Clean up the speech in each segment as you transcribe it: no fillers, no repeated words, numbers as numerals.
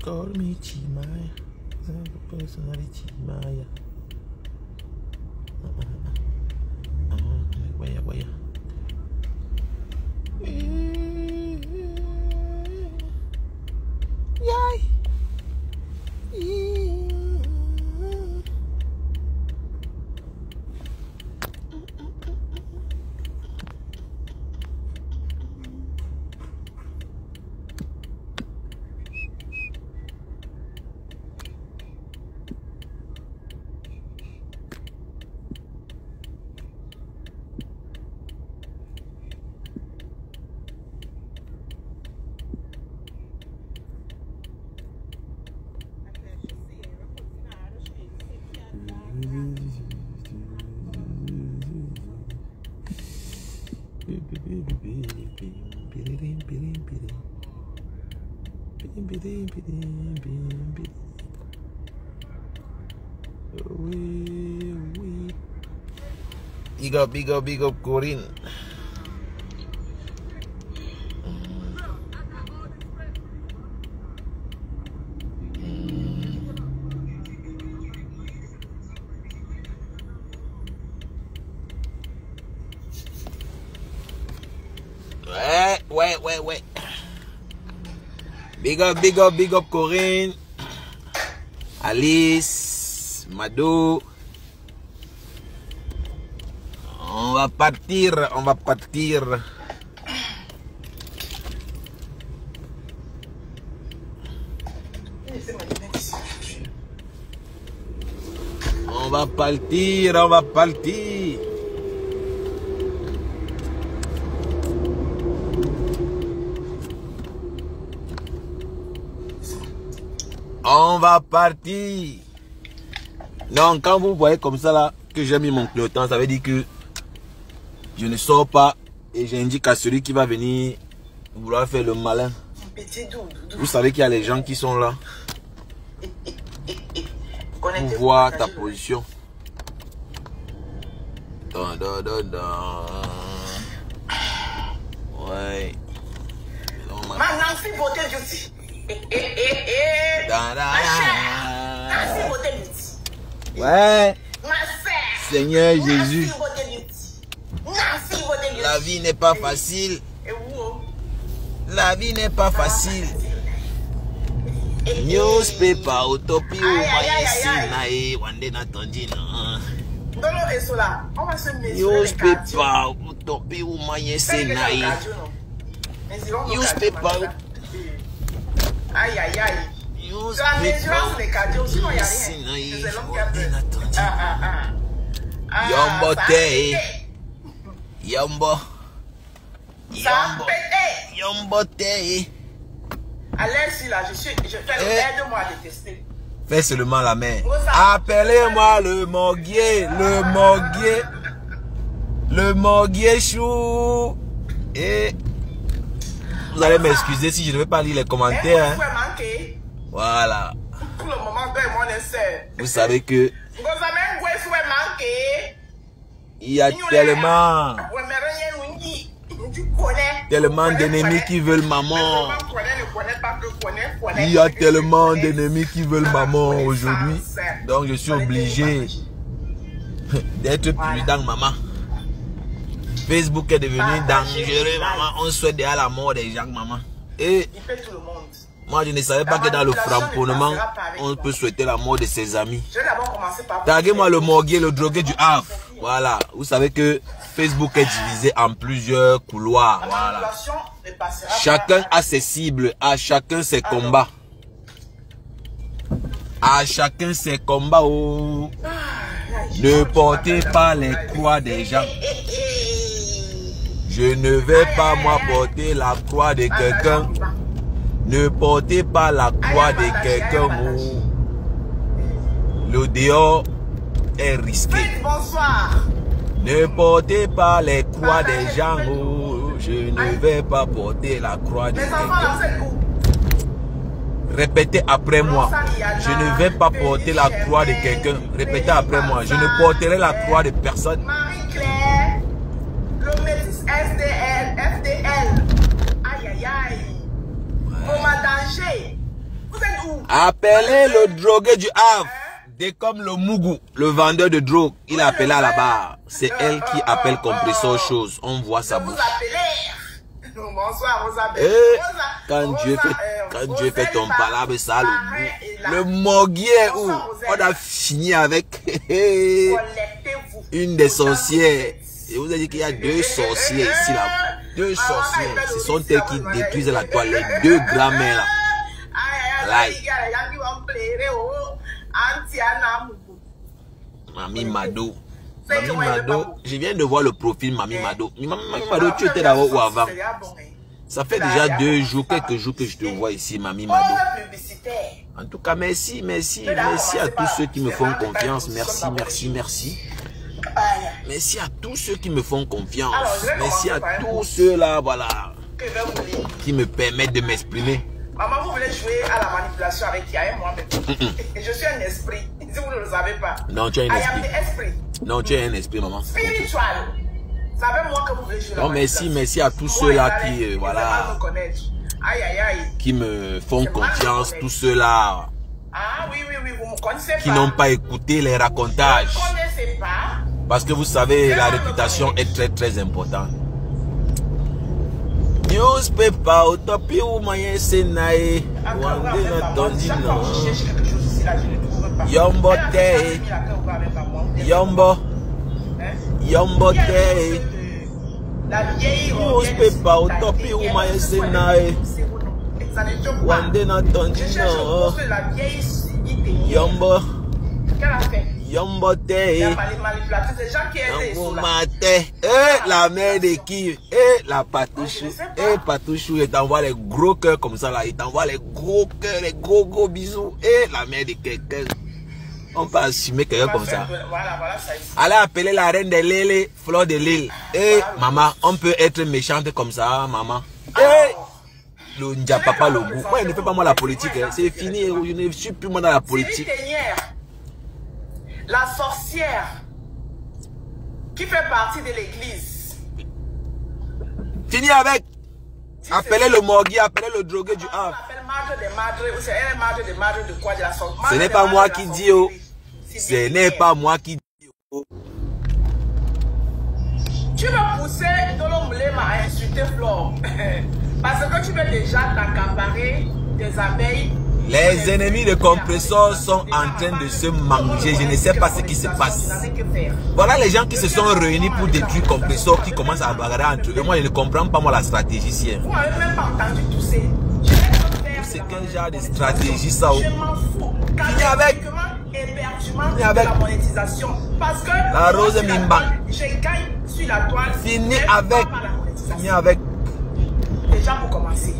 Call me Chimaya. Personality Maya. Where? Yay! Big up, Corinne. Ouais. Big up, Corinne. Alice, Mado. On va partir. On va partir. On va partir. Non, quand vous voyez comme ça là, que j'ai mis mon clignotant, ça veut dire que je ne sors pas et j'indique à celui qui va venir vouloir faire le malin. Vous savez qu'il y a les gens qui sont là pour voir ta position. Ouais. Ouais. Seigneur Jésus. La vie n'est pas facile. Newspaper utopie ou wande natandina. Newspaper utopie ou mayesenaï. Newspaper. Aïe. Yombote. Allez-y là, je fais aide-moi à détester. Fais seulement la main. Appelez-moi le morguier chou. Et vous allez m'excuser si je ne vais pas lire les commentaires. Voilà. Pour le moment, vous savez que il y a tellement d'ennemis qui veulent maman. Il y a tellement d'ennemis qui veulent maman aujourd'hui. Donc je suis obligé d'être prudent, maman. Facebook est devenu dangereux, maman. On souhaite déjà la mort des gens, maman. Et moi, je ne savais pas que dans le framponnement, on peut souhaiter la mort de ses amis. Taguez-moi le morguier, le drogué du Havre. Voilà. Vous savez que Facebook est divisé en plusieurs couloirs. Voilà. Chacun a ses cibles, à chacun ses combats. À chacun ses combats. Oh. Ne portez pas les croix des gens. Je ne vais pas moi porter la croix de quelqu'un. Ne portez pas la croix de quelqu'un. Le dehors est risqué. Ne portez pas les croix des gens. Je ne vais pas porter la croix de quelqu'un. Répétez après moi. Je ne vais pas porter la croix de quelqu'un. Répétez après moi. Je ne porterai la croix de personne. Marie-Claire, le métis SDL, FDL. Aïe, aïe, aïe. Moment danger. Vous êtes où? Appelez le drogué du Havre. Dès comme le Mougou, le vendeur de drogue, il a appelé à la barre. C'est elle qui appelle Compressor Chose. On voit sa bouche. Bonsoir, Rosa. Quand Dieu fait ton palabre, ça a le goût. Le morguier où on a fini avec une des sorcières. Et vous avez dit qu'il y a 2 sorcières ici là. 2 sorcières. Ce sont elles qui détruisent la toilette. 2 grands-mères là. Mamie Mado. Mamie Mado. Je viens de voir le profil Mamie Mado. Mamie Mado, tu étais là-haut ou avant? Ça fait déjà 2 jours, quelques jours que je te vois ici, Mamie Mado. En tout cas, merci à tous ceux qui me font confiance. Merci. Merci à tous ceux qui me font confiance. Merci à tous ceux-là, voilà, qui me permettent de m'exprimer. Maman, vous voulez jouer à la manipulation avec qui? Avec moi même. Et je suis un esprit. Si vous ne le savez pas. Non, tu es un esprit. Non, tu es un esprit, maman. Spirituel. Savez-moi que vous voulez jouer. Non, merci à tous ceux-là qui, voilà, qui me font confiance. Tous ceux-là vous me connaissez qui n'ont pas écouté les racontages. Vous ne connaissez pas. Parce que vous savez, la réputation est très importante. Newspaper, Utopie ou Mayen Senae, Wandena Tondino, Yombo Te, Yombo Te, Newspaper, Utopie ou Mayen Senae, Wandena Tondino, Yombo. Yombote, la mère de qui? La Patouchou. Patouchou, il t'envoie les gros cœurs comme ça là. Il t'envoie les gros cœurs, les gros bisous. La mère de quelqu'un. On peut assumer quelqu'un comme ça. Allez appeler la reine de l'île, Fleur de l'île. Maman, on peut être méchante comme ça, maman. Le Ndiapapa, le goût. Moi, je ne fais pas moi la politique. C'est fini. Je ne suis plus moi dans la politique. La sorcière qui fait partie de l'église. Fini avec. Appelez le morguier, appelez le drogué du Havre. Ce n'est pas moi qui dis. Ce n'est pas moi qui dis. Tu veux pousser Ndolo Moulema à insulter Flore. Parce que tu veux déjà t'accaparer des abeilles. Les ennemis de Compressor sont en train de se manger. Je ne sais pas ce qui se passe. Voilà les gens qui se sont réunis pour détruire Compressor, qui commencent à bagarrer entre eux. Moi, je ne comprends pas moi la stratégie ici. Vous n'avez même pas entendu tousser. C'est quel genre de stratégie ça? Je m'en fous. Fini avec. Fini avec la monétisation. Parce que la rose Mimba. Je gagne sur la toile. Fini avec. Fini avec. Déjà pour commencer.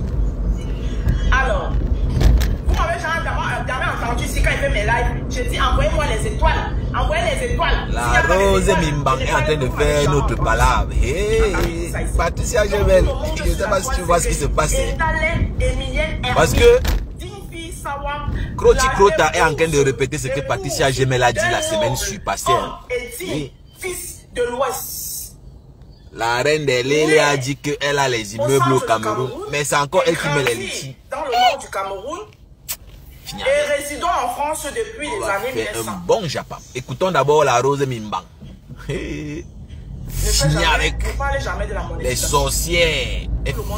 Alors. Vous m'avez jamais entendu ici quand il fait mes lives. Je dis envoyez-moi les étoiles. Envoyez les étoiles. La rose Mimba est en train de faire notre palabre. Patricia Gemel, je ne sais pas si tu vois ce qui se passe. Parce que Kroti Krota est en train de répéter ce que Patricia Gemel a dit la semaine passée. Fils de l'Ouest. La reine de l'île a dit qu'elle a les immeubles au Cameroun. Mais c'est encore elle qui met les litiges. Dans le nord du Cameroun. Et résidons en France depuis les années 1900. Un bon Japon. Écoutons d'abord la rose Mimban. Fini avec les sorcières.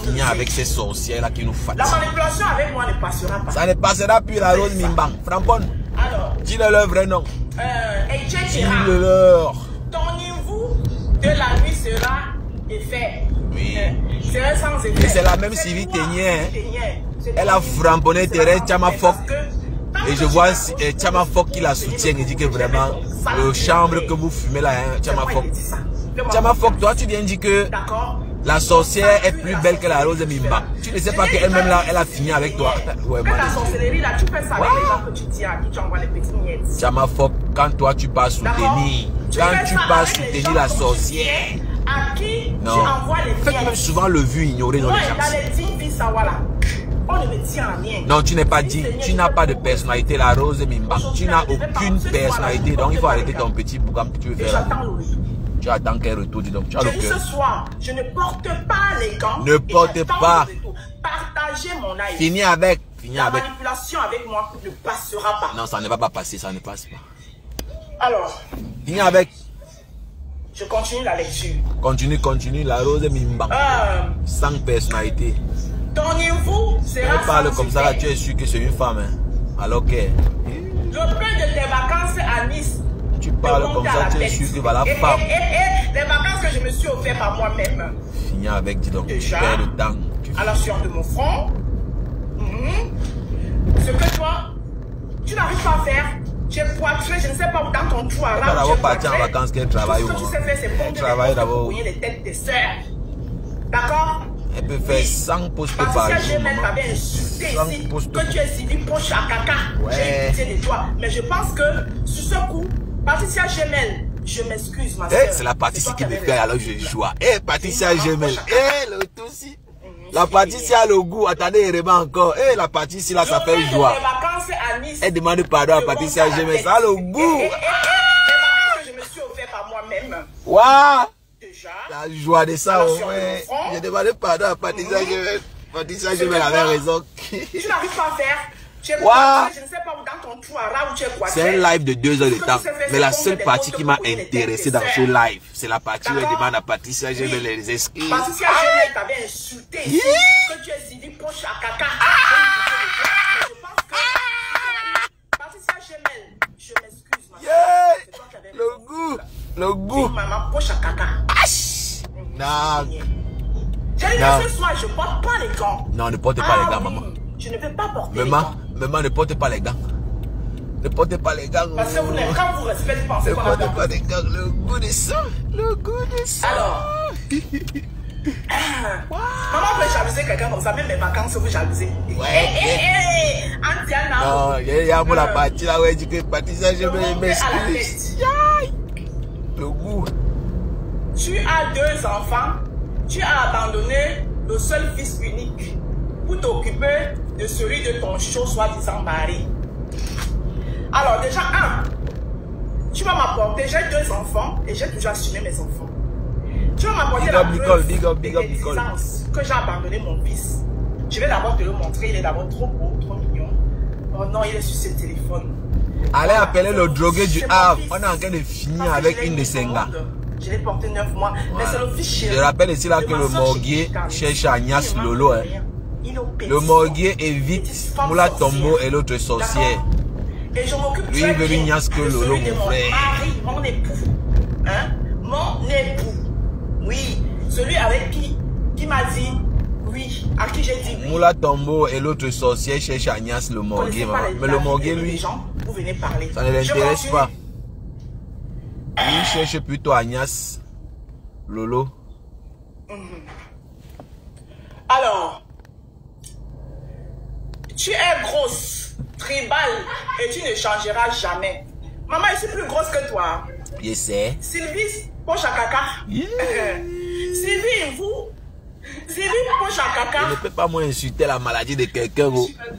Fini avec ces sorcières là qui nous fatiguent. La manipulation avec moi ne passera pas. Ça ne passera plus la rose Mimban. Frampon. Alors. Dis-le leur vrai nom. Dis-le leur. Ton niveau de la nuit sera effet. Oui. C'est sans effet. Et c'est la même Sylvie Ténier. Elle a framponné Thérèse Tchamafok. Et je vois Tchamafok qui la soutient et dit que vraiment, le chambre que vous fumez là, Tchamafok. Tchamafok, toi tu viens dire que la sorcière est plus belle que la rose Mimba. Tu ne sais pas qu'elle-même là, elle a fini avec toi. Ouais, la sorcellerie là, tu fais ça avec les gens que tu tiens, qui tu envoies les petits miettes. Tchamafok, quand toi tu pars soutenir, la sorcière. À qui non. Tu envoies les miettes. Faites même souvent le vu ignorer dans les gens. Dans les Dimbi Sawala. On ne me tient à rien. Non, tu n'es pas dit. Tu n'as pas de personnalité, la rose Mimba. Tu n'as aucune personnalité. Donc il faut arrêter ton petit boucan que tu veux faire. Tu attends qu'elle retourne. Donc tu as le cœur. Ce soir, je ne porte pas les gants. Ne porte pas. Partagez mon live. Fini avec. La manipulation avec moi ne passera pas. Non, ça ne va pas passer, ça ne passe pas. Alors, finis avec. Je continue la lecture. Continue, la rose est mimba. Sans personnalité. Ton niveau sera. Tu parles comme ça, là, tu es sûr que c'est une femme. Hein? Alors que. Le prix de tes vacances à Nice. Tu parles comme ça, tu es sûr que voilà la femme. Les vacances que je me suis offert par moi-même. Finis avec, dis donc. Déjà, tu perds le temps. à la sueur de mon front. Ce que toi, tu n'arrives pas à faire. Tu es poitré, je ne sais pas où dans ton trou à rame. Elle va partir en vacances, qu'elle travaille au moins. Ce que tu sais faire, c'est pondre d'abord. Les têtes des sœurs. D'accord? Elle peut faire 100 postes par jour. Parce que j'ai même t'avais insulté ici que tu es Sylvie poche à caca. J'ai pitié de toi. Mais je pense que sur ce coup, Patricia Gemel, je m'excuse ma soeur. C'est la Patricia qui me fait alors je joue. Patricia Gemel. Le tout si. La Patricia a le goût. Attendez, il remet encore. La Patricia là, ça fait joie. Elle demande pardon à Patricia Gemel. Ça a le goût. Les vacances que je me suis offert par moi-même. Waouh! Déjà. La joie de ça, ouais. J'ai demandé pardon à Patricia Gemel. Patricia Gemel avait raison. Tu n'arrives pas à faire. Wow. Je ne sais pas où dans ton trou à rame où tu es quoi. C'est un live de 2 heures de temps. Mais la seule partie qui m'a intéressé dans ce live, c'est la partie où elle demande à Patricia Gemel les excuses. Patricia Gemel t'avait insulté ici que tu es Sylvie poche à caca. Mais je pense que Patricia Gemel, je m'excuse ma soeur. Le goût. Maman poche à caca. Non. J'ai dit ce soir, je ne porte pas les gants. Non, ne portez pas les gants, maman. Je ne vais pas porter les gants. Maman, ne portez pas les gants. Ne portez pas les gants. Parce que vous n'êtes quand vous respectez pas. Ne portez pas les gants. Le goût de ça. Le goût de ça. Alors. Maman peut jalouser quelqu'un comme ça. Même mes vacances, vous jalouser. Antiana. Non, il y a pour la partie là où elle dit que Patricia, je m'excuse. Le goût. Tu as 2 enfants. Tu as abandonné le seul fils unique pour t'occuper de celui de ton chaud soi-disant mari. Alors déjà, tu vas m'apporter, j'ai 2 enfants et j'ai toujours assumé mes enfants. Tu vas m'apporter la preuve que j'ai abandonné mon fils. Je vais d'abord te le montrer, il est d'abord trop beau, trop mignon. Oh non, il est sur ce téléphone. Allez appeler le drogué du Havre, on est en train de finir avec une de ses gars. Je l'ai porté 9 mois, mais c'est le fils chéri. Je rappelle ici là que le morguier cherche Agnès Lolo. Le morguier évite Moula Tombo et l'autre sorcière. Et je m'occupe lui, il veut Agnès que Lolo, mon frère. Mon époux. Hein? Mon époux. Oui. Celui avec qui m'a dit oui. À qui j'ai dit oui. Moula Tombo et l'autre sorcière cherche Agnès le morguier. Mais le morguier, lui, vous venez parler. Ça ne l'intéresse pas. Il cherche plutôt Agnès Lolo. Alors, tu es grosse, tribale et tu ne changeras jamais. Maman, je suis plus grosse que toi. Je sais. Sylvie, poche à caca. Sylvie, vous. Sylvie, poche à caca. Je ne peux pas moi insulter la maladie de quelqu'un,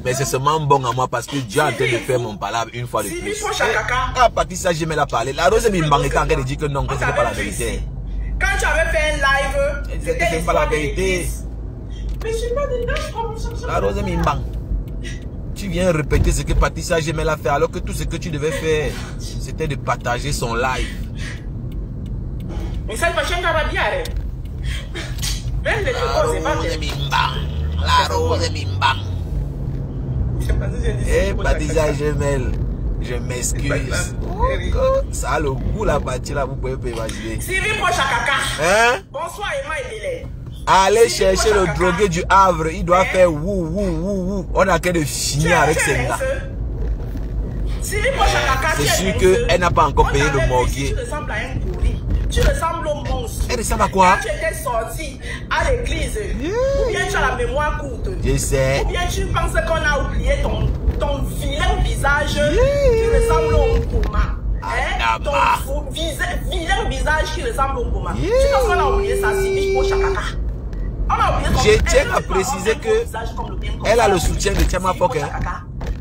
mais c'est seulement bon à moi parce que Dieu est en train de faire mon palabre une fois de plus. Sylvie, poche à caca. Ah, Patricia, je me l'ai parlé. La Rose Mimban était en train de dire que non, que ce n'est pas la vérité. Quand tu avais fait un live, c'était pas la vérité. Mais je suis pas de la Rose Mimban. Tu viens répéter ce que Patricia Gemel a fait alors que tout ce que tu devais faire, c'était de partager son live. Mais ça, pas bien. La Rose Mimban. La Rose Mimban. Eh, Patricia Gemel, je m'excuse. Ça a le goût la partie là, vous pouvez pas imaginer. Sylvie poche à caca. Hein? Bonsoir Emma et Délé. Allez chercher le drogué du Havre, il doit faire wou wou wou wou. On a qu'à de finir avec ces gars. C'est sûr qu'elle n'a pas encore payé le morguier. Tu ressembles à un pourri. Tu ressembles au monstre. Elle ressemble à quoi? Quand tu étais sorti à l'église, ou bien tu as la mémoire courte. Je sais. Ou bien tu penses qu'on a oublié ton vilain visage. Tu ressembles au Mpoma. Ton vilain visage qui ressemble au Mpoma. Tu penses qu'on a oublié ça si je poche à caca. Je tiens à préciser que elle a le soutien de Tiama Fokke.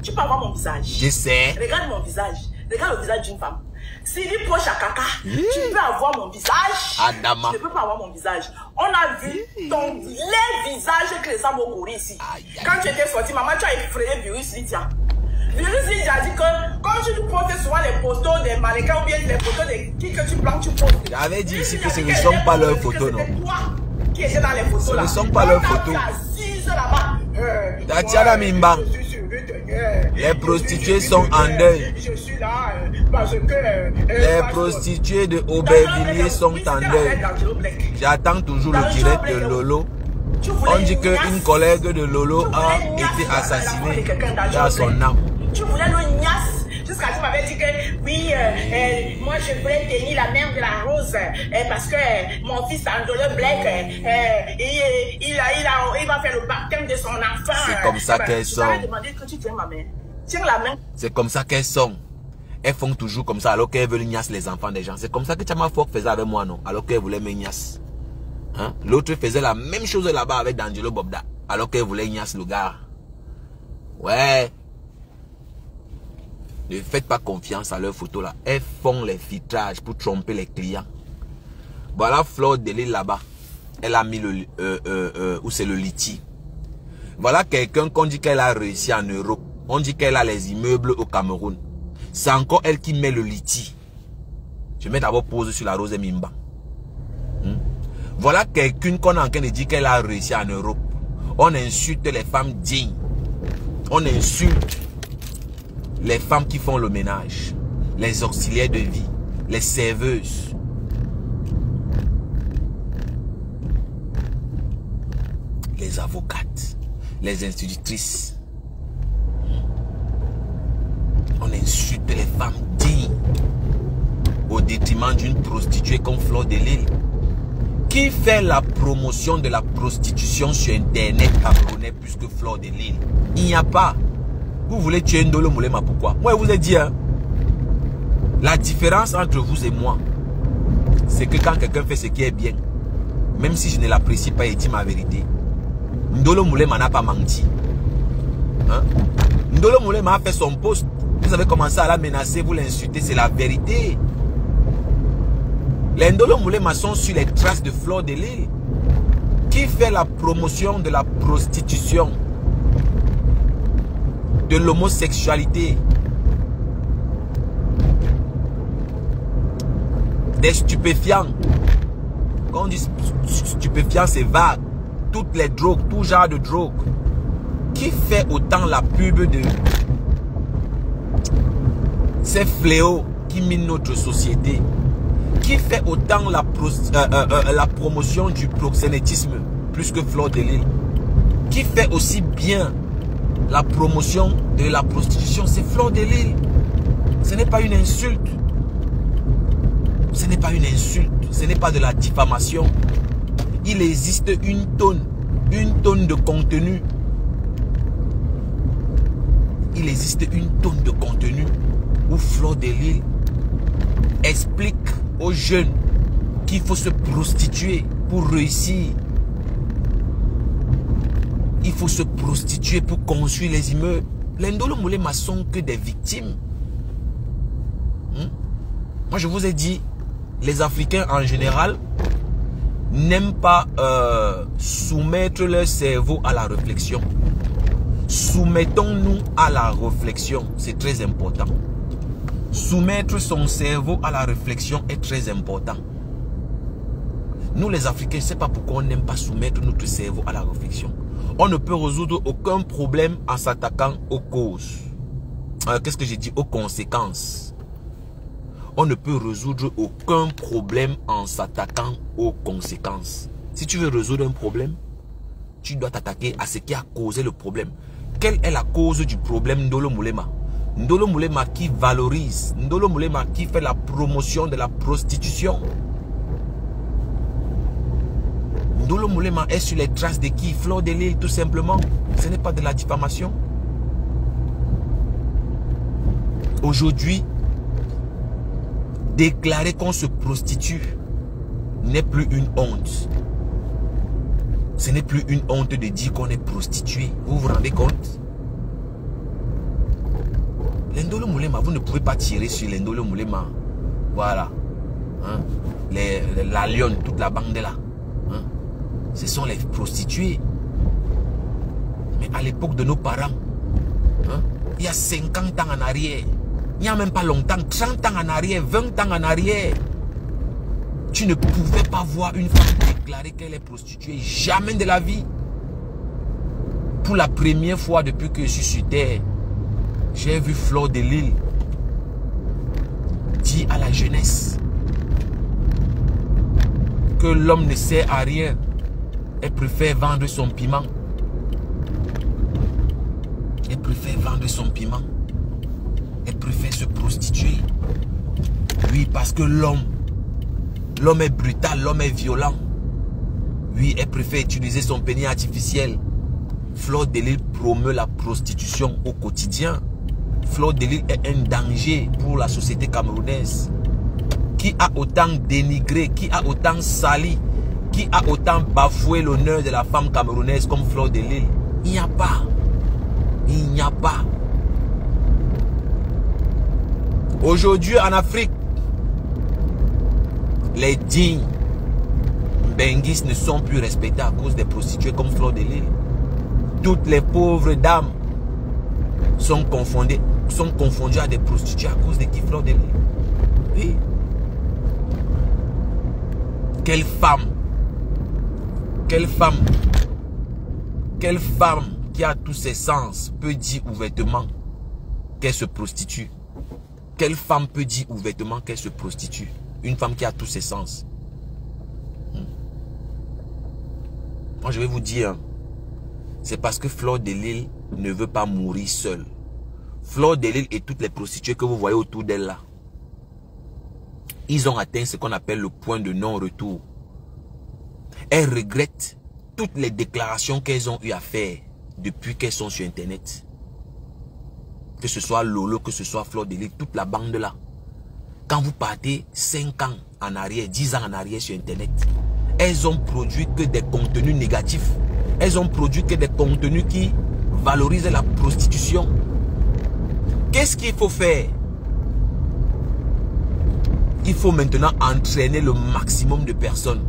Tu peux avoir mon visage. Je sais. Regarde mon visage. Regarde le visage d'une femme. Sylvie poche à caca. Tu peux avoir mon visage. Adama. Tu ne peux pas avoir mon visage. On a vu ton laid visage. visage que les gens vont courir ici. Quand tu étais sorti, maman, tu as effrayé Virus Lydia. Virus Lydia a dit que quand tu postes souvent les photos des mannequins ou bien les photos de qui que tu prends, tu postes. J'avais dit ici que ce ne sont pas leurs photos, non? Qui était dans les photos là. Ce ne sont pas leurs photos. Tatiana Mimba. Les prostituées sont en deuil. Je suis là parce que les prostituées de Aubervilliers sont en deuil. J'attends toujours le direct de Lolo. On dit qu'une collègue de Lolo a été assassinée dans son âme. Tu voulais le niasse jusqu'à tu m'avais dit que oui, moi je voulais tenir la mère de la rose parce que mon fils Andolo Black, il va faire le baptême de son enfant. C'est comme ça qu'elles sont. C'est comme ça qu'elles sont. Elles font toujours comme ça alors qu'elles veulent niasse les enfants des gens. C'est comme ça que Chama Fok faisait avec moi, non? Alors qu'elle voulait me niasse. Hein? L'autre faisait la même chose là-bas avec D'Angelo Bobda. Alors qu'elle voulait niasse le gars. Ouais. Ne faites pas confiance à leurs photos là. Elles font les filtrages pour tromper les clients. Voilà Fleur de Lille là-bas. Elle a mis le... où c'est le litchi. Voilà quelqu'un qu'on dit qu'elle a réussi en Europe. On dit qu'elle a les immeubles au Cameroun. C'est encore elle qui met le litchi. Je mets d'abord pause sur la Rose Mimba. Voilà quelqu'un qu'on est en train de dire qu'elle a réussi en Europe. On insulte les femmes dignes. On insulte les femmes qui font le ménage. Les auxiliaires de vie. Les serveuses. Les avocates. Les institutrices. On insulte les femmes dignes au détriment d'une prostituée comme Fleur de Lille. Qui fait la promotion de la prostitution sur Internet camerounais plus que Fleur de Lille? Il n'y a pas. Vous voulez tuer Ndolo Moulema, pourquoi? Moi, je vous ai dit, hein, la différence entre vous et moi, c'est que quand quelqu'un fait ce qui est bien, même si je ne l'apprécie pas et dit ma vérité, Ndolo Moulema n'a pas menti. Hein? Ndolo Moulema a fait son poste. Vous avez commencé à la menacer, vous l'insultez, c'est la vérité. Les Ndolo Moulema sont sur les traces de Fleur de Lille. Qui fait la promotion de la prostitution, de l'homosexualité, des stupéfiants. Quand on dit stupéfiants, c'est vague. Toutes les drogues, tout genre de drogue. Qui fait autant la pub de ces fléaux qui minent notre société? Qui fait autant la promotion du proxénétisme plus que Fleur de Lille? Qui fait aussi bien la promotion de la prostitution? C'est Fleur de Lille. Ce n'est pas une insulte. Ce n'est pas une insulte. Ce n'est pas de la diffamation. Il existe une tonne de contenu. Il existe une tonne de contenu où Fleur de Lille explique aux jeunes qu'il faut se prostituer pour réussir. Il faut se prostituer pour construire les immeubles. Les Ndolo Moulema sont que des victimes. Moi je vous ai dit, les Africains en général n'aiment pas soumettre leur cerveau à la réflexion. Soumettons-nous à la réflexion, c'est très important. Soumettre son cerveau à la réflexion est très important. Nous les Africains, je ne sais pas pourquoi on n'aime pas soumettre notre cerveau à la réflexion. On ne peut résoudre aucun problème en s'attaquant aux causes. Qu'est-ce que j'ai dit? Aux conséquences. On ne peut résoudre aucun problème en s'attaquant aux conséquences. Si tu veux résoudre un problème, tu dois t'attaquer à ce qui a causé le problème. Quelle est la cause du problème Ndolo Moulema? Ndolo Moulema qui valorise, Ndolo Moulema qui fait la promotion de la prostitution. Ndolo Moulema est sur les traces de qui? Fleur de Lille, tout simplement. Ce n'est pas de la diffamation. Aujourd'hui, déclarer qu'on se prostitue n'est plus une honte. Ce n'est plus une honte de dire qu'on est prostitué. Vous vous rendez compte? L'Ndolo Moulema, vous ne pouvez pas tirer sur l'Ndolo Moulema. Voilà. Hein? La lionne, toute la bande là. Hein? Ce sont les prostituées. Mais à l'époque de nos parents, hein, il y a 50 ans en arrière, il n'y a même pas longtemps, 30 ans en arrière, 20 ans en arrière, tu ne pouvais pas voir une femme déclarer qu'elle est prostituée. Jamais de la vie. Pour la première fois depuis que je suis sur terre, j'ai vu Fleur de Lys dire à la jeunesse que l'homme ne sert à rien. Elle préfère vendre son piment. Elle préfère vendre son piment. Elle préfère se prostituer. Oui, parce que l'homme est brutal, l'homme est violent. Oui, elle préfère utiliser son pénis artificiel. Fleur de Lys promeut la prostitution au quotidien. Fleur de Lys est un danger pour la société camerounaise. Qui a autant dénigré, qui a autant sali, qui a autant bafoué l'honneur de la femme camerounaise comme Fleur de Lys? Il n'y a pas. Il n'y a pas. Aujourd'hui en Afrique, les dignes benguis ne sont plus respectés à cause des prostituées comme Fleur de Lys. Toutes les pauvres dames sont confondues à des prostituées à cause de qui? Fleur de Lys. Oui. Quelle femme qui a tous ses sens peut dire ouvertement qu'elle se prostitue? Quelle femme peut dire ouvertement qu'elle se prostitue? Une femme qui a tous ses sens. Moi je vais vous dire, c'est parce que Fleur de Lys ne veut pas mourir seule. Fleur de Lys et toutes les prostituées que vous voyez autour d'elle là, ils ont atteint ce qu'on appelle le point de non-retour. Elles regrettent toutes les déclarations qu'elles ont eu à faire depuis qu'elles sont sur Internet. Que ce soit Lolo, que ce soit Fleur de Lys, toute la bande là. Quand vous partez 5 ans en arrière, 10 ans en arrière sur Internet, elles ont produit que des contenus négatifs. Elles ont produit que des contenus qui valorisent la prostitution. Qu'est-ce qu'il faut faire? Il faut maintenant entraîner le maximum de personnes.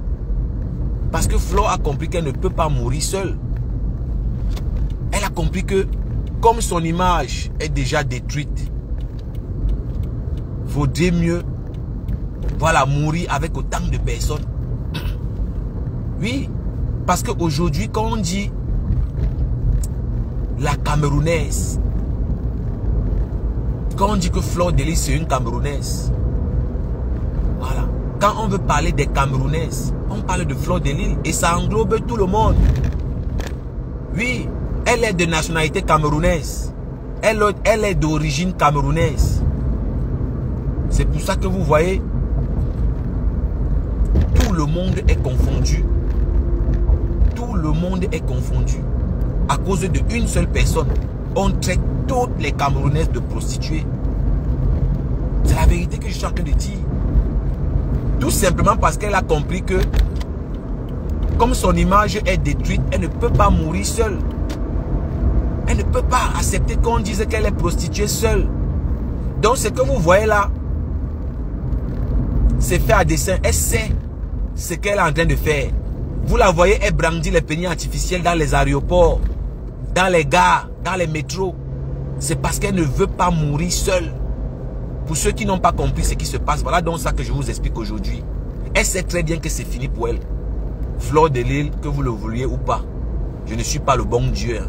Parce que Fleur a compris qu'elle ne peut pas mourir seule. Elle a compris que comme son image est déjà détruite, vaudrait mieux, voilà, mourir avec autant de personnes. Oui, parce qu'aujourd'hui, quand on dit la Camerounaise, quand on dit que Fleur de Lys c'est une Camerounaise, voilà. Quand on veut parler des Camerounaises, on parle de Fleur de Lys et ça englobe tout le monde. Oui, elle est de nationalité camerounaise. Elle est d'origine camerounaise. C'est pour ça que vous voyez, tout le monde est confondu. Tout le monde est confondu. À cause d'une seule personne, on traite toutes les Camerounaises de prostituées. C'est la vérité que je suis en train de dire. Tout simplement parce qu'elle a compris que, comme son image est détruite, elle ne peut pas mourir seule. Elle ne peut pas accepter qu'on dise qu'elle est prostituée seule. Donc ce que vous voyez là, c'est fait à dessein. Elle sait ce qu'elle est en train de faire. Vous la voyez, elle brandit les pénis artificiels dans les aéroports, dans les gares, dans les métros. C'est parce qu'elle ne veut pas mourir seule. Pour ceux qui n'ont pas compris ce qui se passe, voilà donc ça que je vous explique aujourd'hui. Elle sait très bien que c'est fini pour elle. Fleur de Lys, que vous le vouliez ou pas, je ne suis pas le bon Dieu. Hein.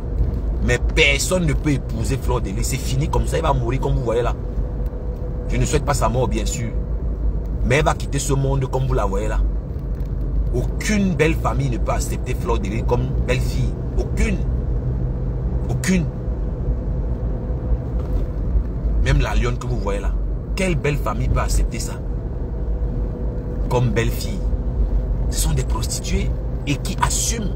Mais personne ne peut épouser Fleur de Lys. C'est fini comme ça, elle va mourir comme vous voyez là. Je ne souhaite pas sa mort bien sûr. Mais elle va quitter ce monde comme vous la voyez là. Aucune belle famille ne peut accepter Fleur de Lys comme belle fille. Aucune. Aucune. Même la lionne que vous voyez là. Quelle belle famille peut accepter ça comme belle fille? Ce sont des prostituées et qui assument.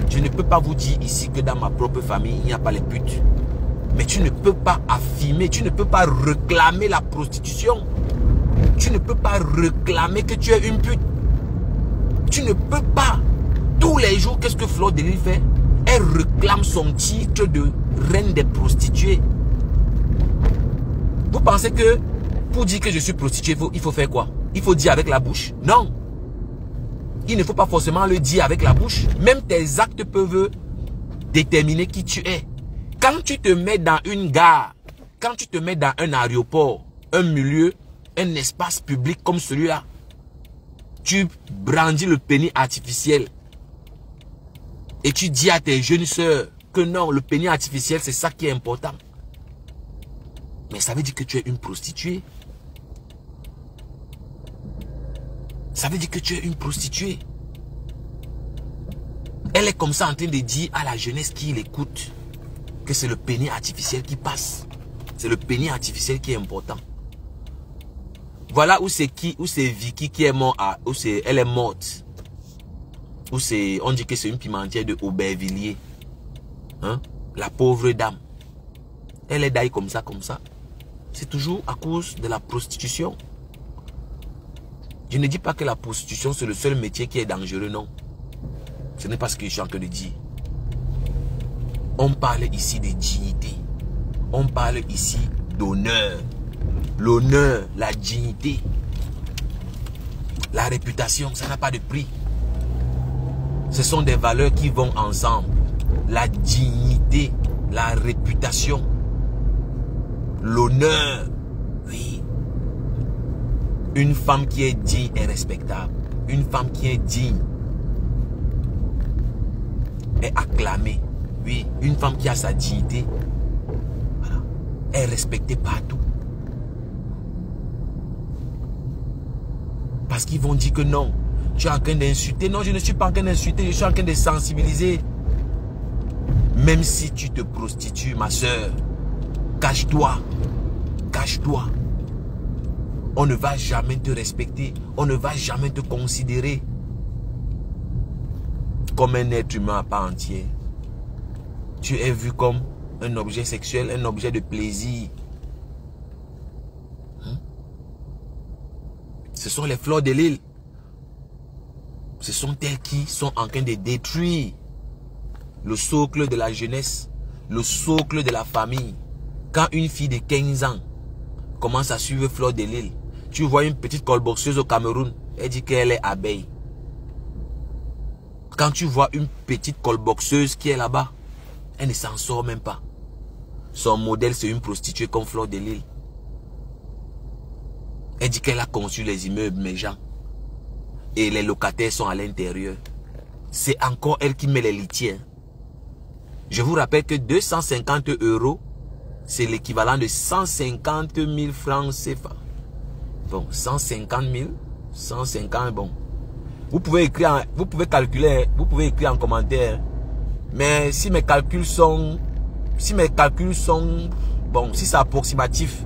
Je ne peux pas vous dire ici que dans ma propre famille, il n'y a pas les putes. Mais tu ne peux pas affirmer, tu ne peux pas réclamer la prostitution. Tu ne peux pas réclamer que tu es une pute. Tu ne peux pas. Tous les jours, qu'est-ce que Fleur de Lys fait? Elle réclame son titre de reine des prostituées. Vous pensez que pour dire que je suis prostituée, il faut faire quoi? Il faut dire avec la bouche? Non. Il ne faut pas forcément le dire avec la bouche. Même tes actes peuvent déterminer qui tu es. Quand tu te mets dans une gare, quand tu te mets dans un aéroport, un milieu, un espace public comme celui-là, tu brandis le pénis artificiel. Et tu dis à tes jeunes sœurs que non, le pénis artificiel, c'est ça qui est important. Mais ça veut dire que tu es une prostituée. Ça veut dire que tu es une prostituée. Elle est comme ça en train de dire à la jeunesse qui l'écoute que c'est le pénis artificiel qui passe. C'est le pénis artificiel qui est important. Voilà où c'est qui, où c'est Vicky qui est morte, où c'est elle est morte. Où c'est, on dit que c'est une pimentière de Aubervilliers. Hein? La pauvre dame. Elle est d'ailleurs comme ça, comme ça. C'est toujours à cause de la prostitution. Je ne dis pas que la prostitution c'est le seul métier qui est dangereux, non. Ce n'est pas ce que je suis en train de dire. On parle ici de dignité. On parle ici d'honneur. L'honneur, la dignité, la réputation, ça n'a pas de prix. Ce sont des valeurs qui vont ensemble. La dignité, la réputation, l'honneur. Oui. Une femme qui est digne est respectable. Une femme qui est digne est acclamée. Oui, une femme qui a sa dignité, voilà, est respectée partout. Parce qu'ils vont dire que non, tu es en train d'insulter. Non, je ne suis pas en train d'insulter, je suis en train de sensibiliser. Même si tu te prostitues, ma soeur, cache-toi. Cache-toi. On ne va jamais te respecter. On ne va jamais te considérer comme un être humain à part entière. Tu es vu comme un objet sexuel, un objet de plaisir. Ce sont les fleurs de l'île. Ce sont elles qui sont en train de détruire le socle de la jeunesse, le socle de la famille. Quand une fille de 15 ans commence à suivre Fleur de l'île, tu vois une petite colboxeuse au Cameroun, elle dit qu'elle est abeille. Quand tu vois une petite colboxeuse qui est là-bas, elle ne s'en sort même pas. Son modèle, c'est une prostituée comme Fleur de l'île. Elle dit qu'elle a conçu les immeubles, mes gens. Et les locataires sont à l'intérieur. C'est encore elle qui met les litiers. Je vous rappelle que 250 €, c'est l'équivalent de 150 000 francs CFA. Bon, 150 000, 150, bon. Vous pouvez écrire, vous pouvez calculer, vous pouvez écrire en commentaire. Mais si mes calculs sont, bon, si c'est approximatif,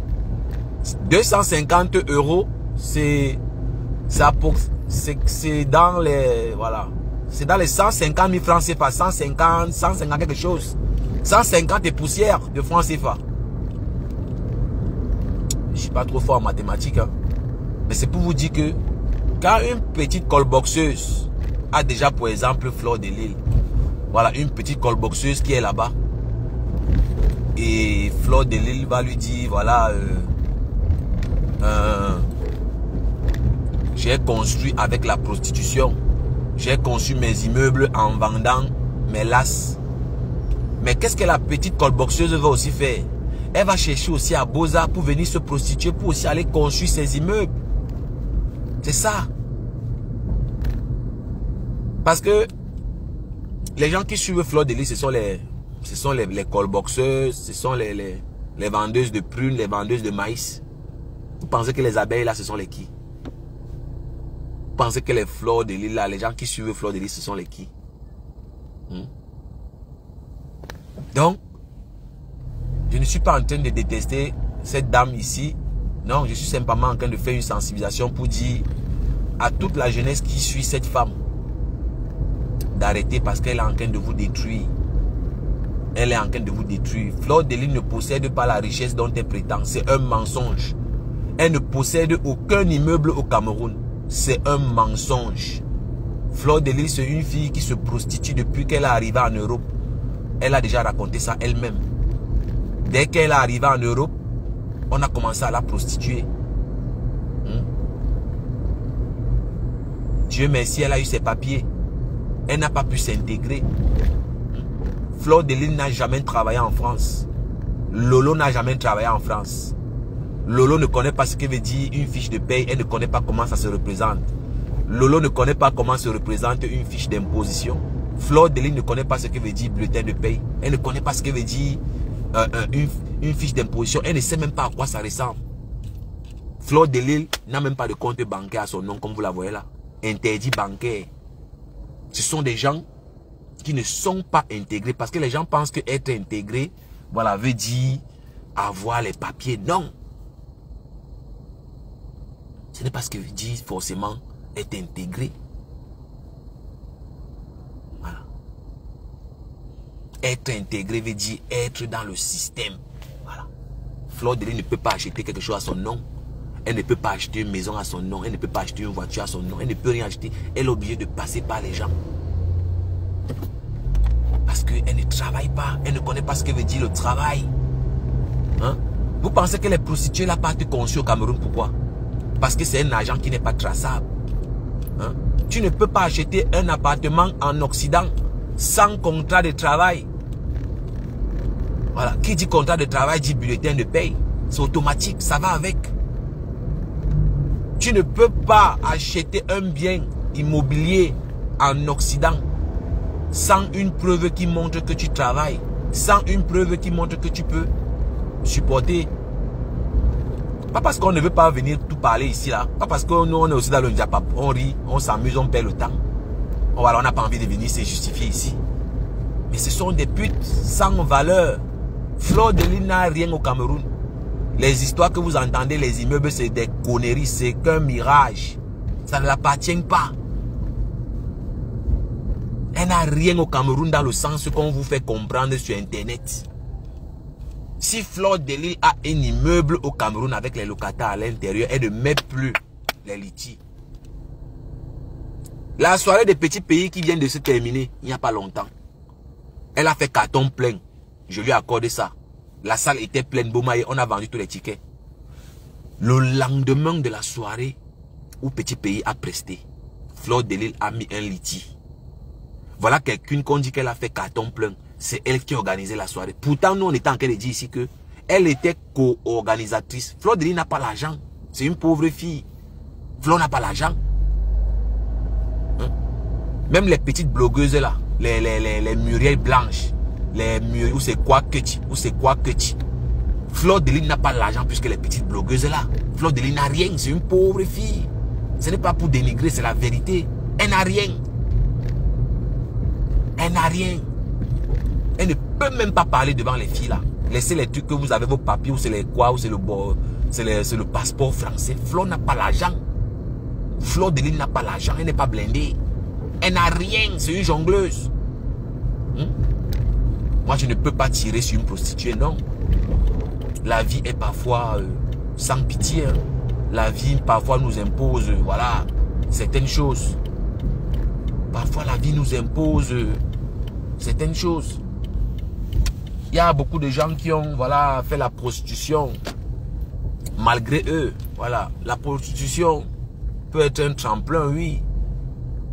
250 €, c'est dans les, voilà, c'est dans les 150 000 francs CFA, 150 quelque chose, 150 et poussières de francs CFA. Je suis pas trop fort en mathématiques, hein. Mais c'est pour vous dire que quand une petite colboxeuse a déjà, pour exemple, Fleur de l'île, voilà, une petite colboxeuse qui est là-bas, et Fleur de l'île va lui dire, voilà, j'ai construit avec la prostitution, j'ai conçu mes immeubles en vendant mes lasses. Mais qu'est-ce que la petite colboxeuse va aussi faire? Elle va chercher aussi à Beaux-Arts pour venir se prostituer, pour aussi aller construire ses immeubles. C'est ça. Parce que les gens qui suivent Fleur de l'île, ce sont les colboxeuses, ce sont les vendeuses de prunes, les vendeuses de maïs. Vous pensez que les abeilles là, ce sont les qui? Vous pensez que les Fleurs de l'île là, les gens qui suivent Fleur de l'île, ce sont les qui? Donc, je ne suis pas en train de détester cette dame ici. Non, je suis simplement en train de faire une sensibilisation pour dire à toute la jeunesse qui suit cette femme d'arrêter parce qu'elle est en train de vous détruire. Elle est en train de vous détruire. Fleur de l'île ne possède pas la richesse dont elle prétend. C'est un mensonge. Elle ne possède aucun immeuble au Cameroun. C'est un mensonge. Fleur de l'île, c'est une fille qui se prostitue depuis qu'elle est arrivée en Europe. Elle a déjà raconté ça elle-même. Dès qu'elle est arrivée en Europe, on a commencé à la prostituer. Dieu merci, elle a eu ses papiers. Elle n'a pas pu s'intégrer. Fleur de Lys n'a jamais travaillé en France. Lolo n'a jamais travaillé en France. Lolo ne connaît pas ce que veut dire une fiche de paye. Elle ne connaît pas comment ça se représente. Lolo ne connaît pas comment se représente une fiche d'imposition. Fleur de Lys ne connaît pas ce que veut dire bulletin de paye. Elle ne connaît pas ce que veut dire une fiche d'imposition. Elle ne sait même pas à quoi ça ressemble. Fleur de Lys n'a même pas de compte bancaire à son nom, comme vous la voyez là. Interdit bancaire. Ce sont des gens qui ne sont pas intégrés. Parce que les gens pensent que être intégré, voilà, veut dire avoir les papiers. Non. Ce n'est pas ce que veut dire forcément être intégré. Voilà. Être intégré veut dire être dans le système. Voilà. Fleur de Lys ne peut pas acheter quelque chose à son nom. Elle ne peut pas acheter une maison à son nom. Elle ne peut pas acheter une voiture à son nom. Elle ne peut rien acheter. Elle est obligée de passer par les gens. Parce qu'elle ne travaille pas. Elle ne connaît pas ce que veut dire le travail. Hein? Vous pensez que les prostituées là partent conçues au Cameroun? Pourquoi? Parce que c'est un agent qui n'est pas traçable. Hein? Tu ne peux pas acheter un appartement en Occident sans contrat de travail. Voilà. Qui dit contrat de travail dit bulletin de paye. C'est automatique. Ça va avec. Tu ne peux pas acheter un bien immobilier en Occident sans une preuve qui montre que tu travailles, sans une preuve qui montre que tu peux supporter. Pas parce qu'on ne veut pas venir tout parler ici là, pas parce que nous on est aussi dans le Japap, on rit, on s'amuse, on perd le temps. Voilà, on n'a pas envie de venir se justifier ici. Mais ce sont des putes sans valeur. Fleur de Lys n'a rien au Cameroun. Les histoires que vous entendez, les immeubles, c'est des conneries, c'est qu'un mirage. Ça ne l'appartient pas. Elle n'a rien au Cameroun dans le sens qu'on vous fait comprendre sur Internet. Si Fleur de Lys a un immeuble au Cameroun avec les locataires à l'intérieur, elle ne met plus les litiges. La soirée des petits pays qui vient de se terminer, il n'y a pas longtemps. Elle a fait carton plein. Je lui ai accordé ça. La salle était pleine, Bomaye, on a vendu tous les tickets. Le lendemain de la soirée où Petit Pays a presté, Fleur de Lys a mis un litige. Voilà quelqu'une qu'on dit qu'elle a fait carton plein. C'est elle qui organisait la soirée. Pourtant, nous, on était en train de dire ici que elle était co-organisatrice. Fleur de Lys n'a pas l'argent. C'est une pauvre fille. Fleur n'a pas l'argent. Hein? Même les petites blogueuses là, les Muriel blanches, les Muriel, ou c'est quoi que tu, ou c'est quoi que tu. Fleur de Lys n'a pas l'argent puisque les petites blogueuses là. Fleur de Lys n'a rien, c'est une pauvre fille. Ce n'est pas pour dénigrer, c'est la vérité. Elle n'a rien. Elle n'a rien. Elle ne peut même pas parler devant les filles là. Laissez les trucs que vous avez, vos papiers, ou c'est les quoi, ou c'est le passeport français. Fleur n'a pas l'argent. Fleur de Lys n'a pas l'argent, elle n'est pas blindée. Elle n'a rien, c'est une jongleuse. Moi, je ne peux pas tirer sur une prostituée, non. La vie est parfois sans pitié. Hein. La vie, parfois, nous impose, voilà, certaines choses. Parfois, la vie nous impose certaines choses. Il y a beaucoup de gens qui ont, voilà, fait la prostitution. Malgré eux, voilà, la prostitution peut être un tremplin, oui.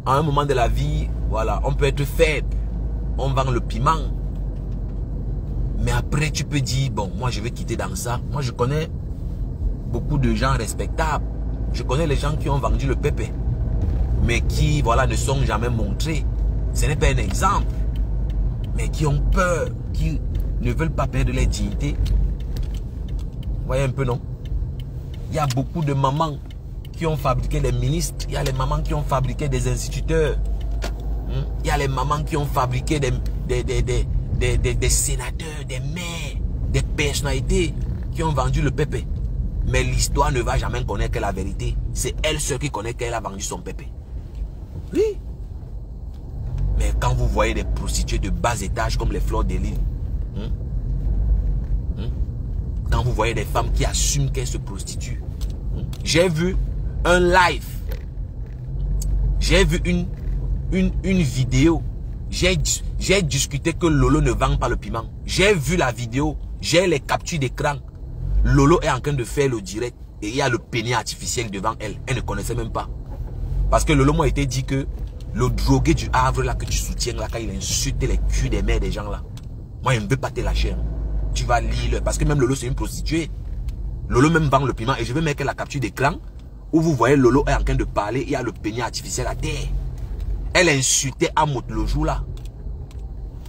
À un moment de la vie, voilà, on peut être faible. On vend le piment. Mais après, tu peux dire, bon, moi, je vais quitter dans ça. Moi, je connais beaucoup de gens respectables. Je connais les gens qui ont vendu le pépé. Mais qui, voilà, ne sont jamais montrés. Ce n'est pas un exemple. Mais qui ont peur, qui ne veulent pas perdre leur dignité. Vous voyez un peu, non? Il y a beaucoup de mamans qui ont fabriqué des ministres. Il y a les mamans qui ont fabriqué des instituteurs. Il y a les mamans qui ont fabriqué des sénateurs, des maires, des personnalités qui ont vendu le pépé. Mais l'histoire ne va jamais connaître la vérité. C'est elle seule qui connaît qu'elle a vendu son pépé. Oui. Mais quand vous voyez des prostituées de bas étage comme les Fleurs de Lys, quand vous voyez des femmes qui assument qu'elles se prostituent, j'ai vu un live, j'ai vu une vidéo, j'ai discuté que Lolo ne vend pas le piment. J'ai vu la vidéo, j'ai les captures d'écran. Lolo est en train de faire le direct et il y a le pénis artificiel devant elle. Elle ne connaissait même pas. Parce que Lolo m'a été dit que le drogué du Havre là que tu soutiens là, quand il insulte les culs des mères des gens là, moi je ne veux pas te lâcher. Hein. Tu vas lire, parce que même Lolo c'est une prostituée. Lolo même vend le piment et je vais mettre la capture d'écran où vous voyez Lolo est en train de parler, il y a le pénis artificiel à terre. Elle insultait Amout le jour là.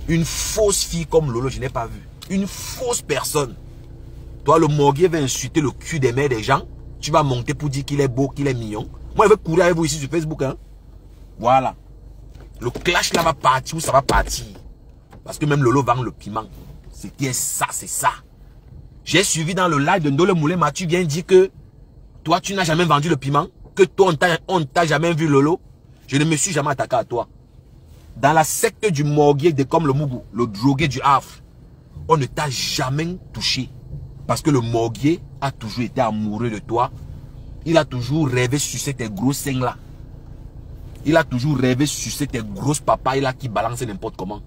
Une fausse fille comme Lolo, je n'ai pas vu. Une fausse personne. Toi le morguier va insulter le cul des mères des gens. Tu vas monter pour dire qu'il est beau, qu'il est mignon. Moi je vais courir avec vous ici sur Facebook. Hein. Voilà. Le clash là va partir où ça va partir. Parce que même Lolo vend le piment. C'était ça, c'est ça. J'ai suivi dans le live de Ndole Moulin Mathieu vient dire que toi tu n'as jamais vendu le piment. Que toi on ne t'a jamais vu Lolo. Je ne me suis jamais attaqué à toi. Dans la secte du morguier de comme le Mougou, le drogué du Havre, on ne t'a jamais touché. Parce que le morguier a toujours été amoureux de toi. Il a toujours rêvé sur tes gros seins là. Il a toujours rêvé sur tes grosses papayes là qui balancent n'importe comment.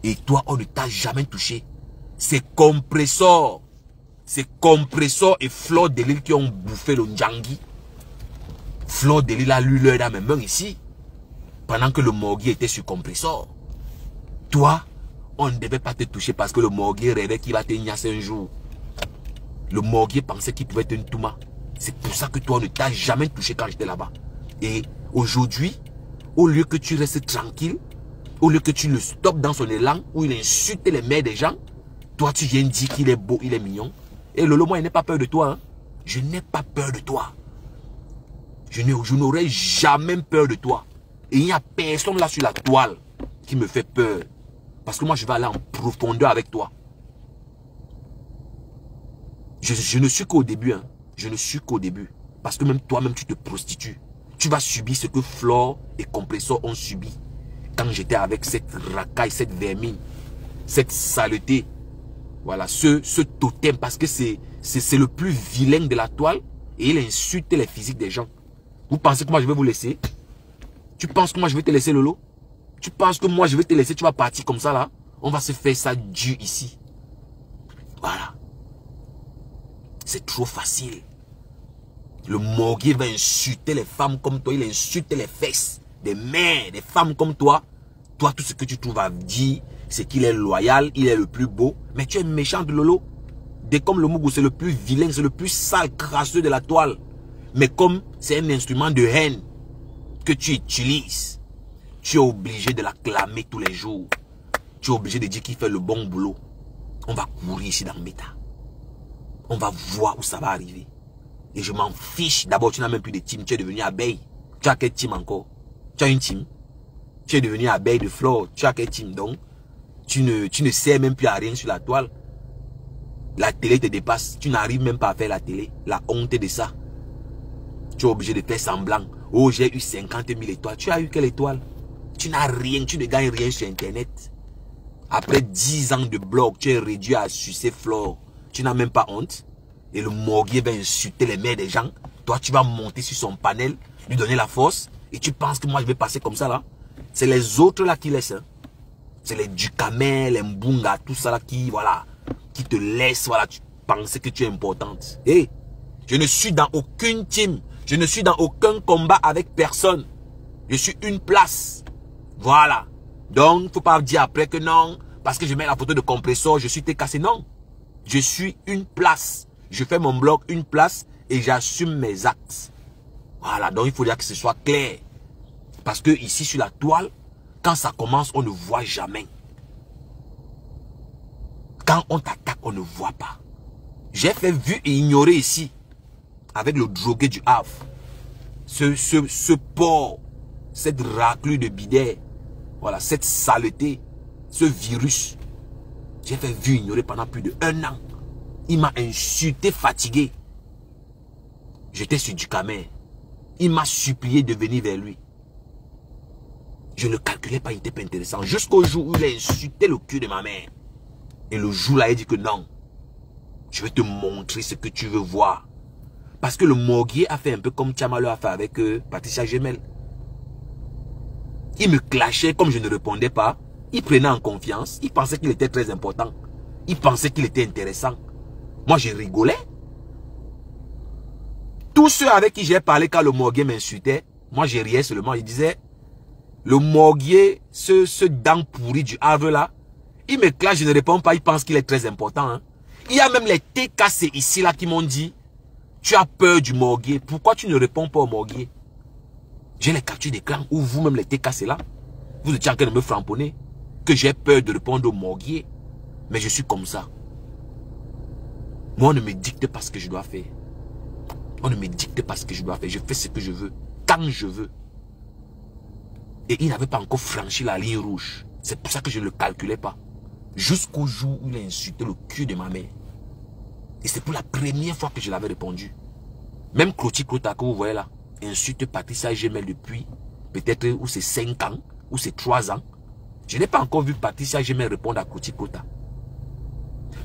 Et toi, on ne t'a jamais touché. C'est Compressor. C'est Compressor et Fleur de Lille qui ont bouffé le Ndjangi. Fleur de Lille a lu l'heure dans mes mains ici. Pendant que le morguier était sur Compressor. Toi, on ne devait pas te toucher parce que le morguier rêvait qu'il va te niasser un jour. Le morguier pensait qu'il pouvait être une touma. C'est pour ça que toi, on ne t'a jamais touché quand j'étais là-bas. Et aujourd'hui, au lieu que tu restes tranquille, au lieu que tu le stoppes dans son élan, où il insulte les mères des gens, toi tu viens dire qu'il est beau, il est mignon. Et Lolo, moi, je n'ai pas peur de toi. Hein. Je n'ai pas peur de toi. Je n'aurai jamais peur de toi. Et il n'y a personne là sur la toile qui me fait peur. Parce que moi, je vais aller en profondeur avec toi. Je ne suis qu'au début. Hein. Je ne suis qu'au début. Parce que même toi-même, tu te prostitues. Tu vas subir ce que Flore et Compressor ont subi. Quand j'étais avec cette racaille, cette vermine, cette saleté. Voilà, ce totem. Parce que c'est le plus vilain de la toile. Et il insulte les physiques des gens. Vous pensez que moi, je vais vous laisser? Tu penses que moi, je vais te laisser, Lolo? Tu penses que moi, je vais te laisser, tu vas partir comme ça, là? On va se faire ça dur ici. Voilà. C'est trop facile. Le morguier va insulter les femmes comme toi. Il insulte les fesses des mères, des femmes comme toi. Toi, tout ce que tu trouves à dire, c'est qu'il est loyal, il est le plus beau. Mais tu es méchant de Lolo. Dès comme le Mougou, c'est le plus vilain, c'est le plus sale, crasseux de la toile. Mais comme c'est un instrument de haine que tu utilises, tu es obligé de l'acclamer tous les jours. Tu es obligé de dire qu'il fait le bon boulot. On va courir ici dans le méta. On va voir où ça va arriver. Et je m'en fiche. D'abord, tu n'as même plus de team. Tu es devenu abeille. Tu as quel team encore? Tu as une team. Tu es devenu abeille de Flore. Tu as quel team? Donc, tu ne sers même plus à rien sur la toile. La télé te dépasse. Tu n'arrives même pas à faire la télé. La honte de ça. Tu es obligé de faire semblant. Oh, j'ai eu 50 000 étoiles. Tu as eu quelle étoile? Tu n'as rien. Tu ne gagnes rien sur Internet. Après 10 ans de blog, tu es réduit à sucer Flore. Tu n'as même pas honte. Et le morguier va insulter les mères des gens. Toi, tu vas monter sur son panel, lui donner la force. Et tu penses que moi, je vais passer comme ça, là? C'est les autres, là, qui laissent. Hein? C'est les Dukamel, les Mbunga, tout ça, là, qui, voilà, qui te laissent, voilà, tu penses que tu es importante. Hé, je ne suis dans aucune team. Je ne suis dans aucun combat avec personne. Je suis une place. Voilà. Donc, il ne faut pas dire après que non, parce que je mets la photo de Compressor, je suis cassé. Non. Je suis une place. Je fais mon blog une place et j'assume mes actes. Voilà, donc il faut dire que ce soit clair. Parce que ici sur la toile, quand ça commence, on ne voit jamais. Quand on t'attaque, on ne voit pas. J'ai fait vu et ignorer ici, avec le drogué du Havre, ce porc, cette raclure de bidet, voilà, cette saleté, ce virus. J'ai fait vu ignorer pendant plus de 1 an. Il m'a insulté, fatigué. J'étais sur du Camer. Il m'a supplié de venir vers lui. Je ne calculais pas, il n'était pas intéressant. Jusqu'au jour où il a insulté le cul de ma mère. Et le jour-là, il a dit que non. Je vais te montrer ce que tu veux voir. Parce que le morguier a fait un peu comme Tchamalo a fait avec Patricia Gemel. Il me clashait comme je ne répondais pas. Il prenait en confiance. Il pensait qu'il était très important. Il pensait qu'il était intéressant. Moi, je rigolais. Tous ceux avec qui j'ai parlé quand le morguier m'insultait, Moi, j'ai riais seulement. Il disait, le morguier, ce dent pourri du Havre là, il me classe, je ne réponds pas, il pense qu'il est très important. Hein. Il y a même les TKC ici là qui m'ont dit, tu as peur du morguier, pourquoi tu ne réponds pas au morguier? J'ai les captures d'écran où vous-même les TKC là, vous étiez en train de me framponner, que j'ai peur de répondre au morguier. Mais je suis comme ça. Moi, on ne me dicte pas ce que je dois faire. On ne me dicte pas ce que je dois faire. Je fais ce que je veux, quand je veux. Et il n'avait pas encore franchi la ligne rouge. C'est pour ça que je ne le calculais pas. Jusqu'au jour où il a insulté le cul de ma mère. Et c'est pour la première fois que je l'avais répondu. Même Clotilde Clota que vous voyez là, insulte Patricia Gemel depuis peut-être ou c'est 5 ans, ou c'est 3 ans. Je n'ai pas encore vu Patricia Gemel répondre à Clotilde Clota.